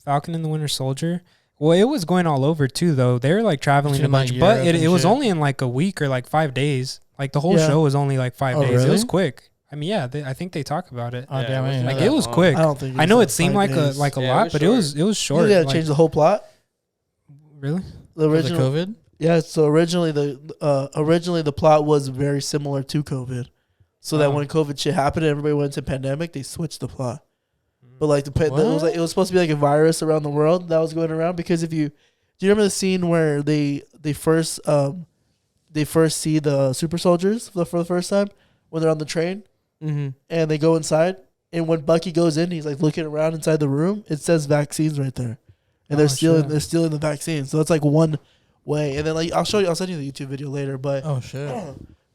Falcon and the Winter Soldier. Well, it was going all over too, though. They were like traveling Between, a bunch, like, but Europe it and was shit. only in like a week or like 5 days. Like the whole Yeah. show was only like 5 Oh, days. It was really? quick. I mean, yeah, I think they talk about it. Oh, Yeah, damn, I didn't know Like that. it was quick. I don't think. I know was it seemed 5 like days. a Yeah, it lot, was but short. it was short. You gotta like, change the whole plot. really? The Was it original, COVID? yeah. So originally the plot was very similar to COVID. So that Oh. when COVID shit happened and everybody went into pandemic, they switched the plot. But like it was supposed to be like a virus around the world that was going around because do you remember the scene where they first see the super soldiers for the first time when they're on the train Mm-hmm. and they go inside, and when Bucky goes in, he's like looking around inside the room. It says vaccines right there, and they're stealing the vaccines. So it's like one way, and then like I'll send you the YouTube video later, but Oh shit.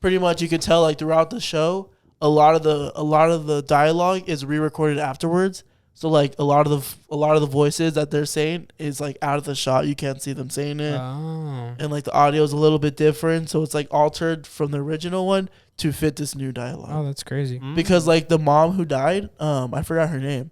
pretty much you could tell like throughout the show, a lot of the dialogue is re-recorded afterwards. So like a lot of the voices that they're saying is like out of the shot. You can't see them saying it, Oh. and like the audio is a little bit different. So it's like altered from the original one to fit this new dialogue. Oh, that's crazy. Because like the mom who died, I forgot her name,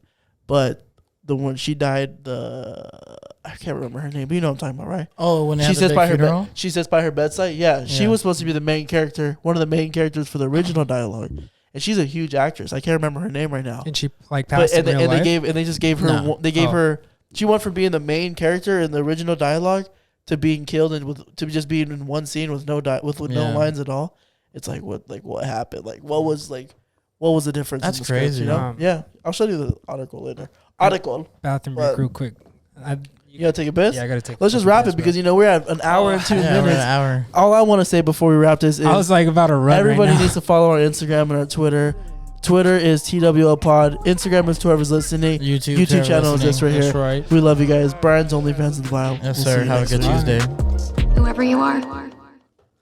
but the one she died, I can't remember her name, but you know what I'm talking about, right? Oh, when they She had the sits big by her funeral? she sits by her bedside. Yeah, she Yeah. was supposed to be the main character, one of the main characters for the original dialogue, and she's a huge actress. I can't remember her name right now. And she like But passed in real life? they just gave her No. they gave Oh. her she went from being the main character in the original dialogue to being killed and to just being in one scene with no with Yeah. no lines at all. It's like what happened? Like what was the difference? That's in the script, crazy. you know? Um, Yeah, I'll show you the article later. Article. Bathroom But- break real quick. You gotta take a piss. Yeah, I gotta take. Let's just wrap it because we're at an hour and 2 Yeah, we're at minutes. an hour. All I want to say before we wrap this is I was like about to run. everybody right now. needs to follow our Instagram and our Twitter. Twitter is TWL Pod. Instagram is to whoever's listening. YouTube channel is this right That's here. right. We love you guys. Brian's OnlyFans in the bio. Yes, We'll see sir. you Have a next good time. Tuesday. Whoever you are.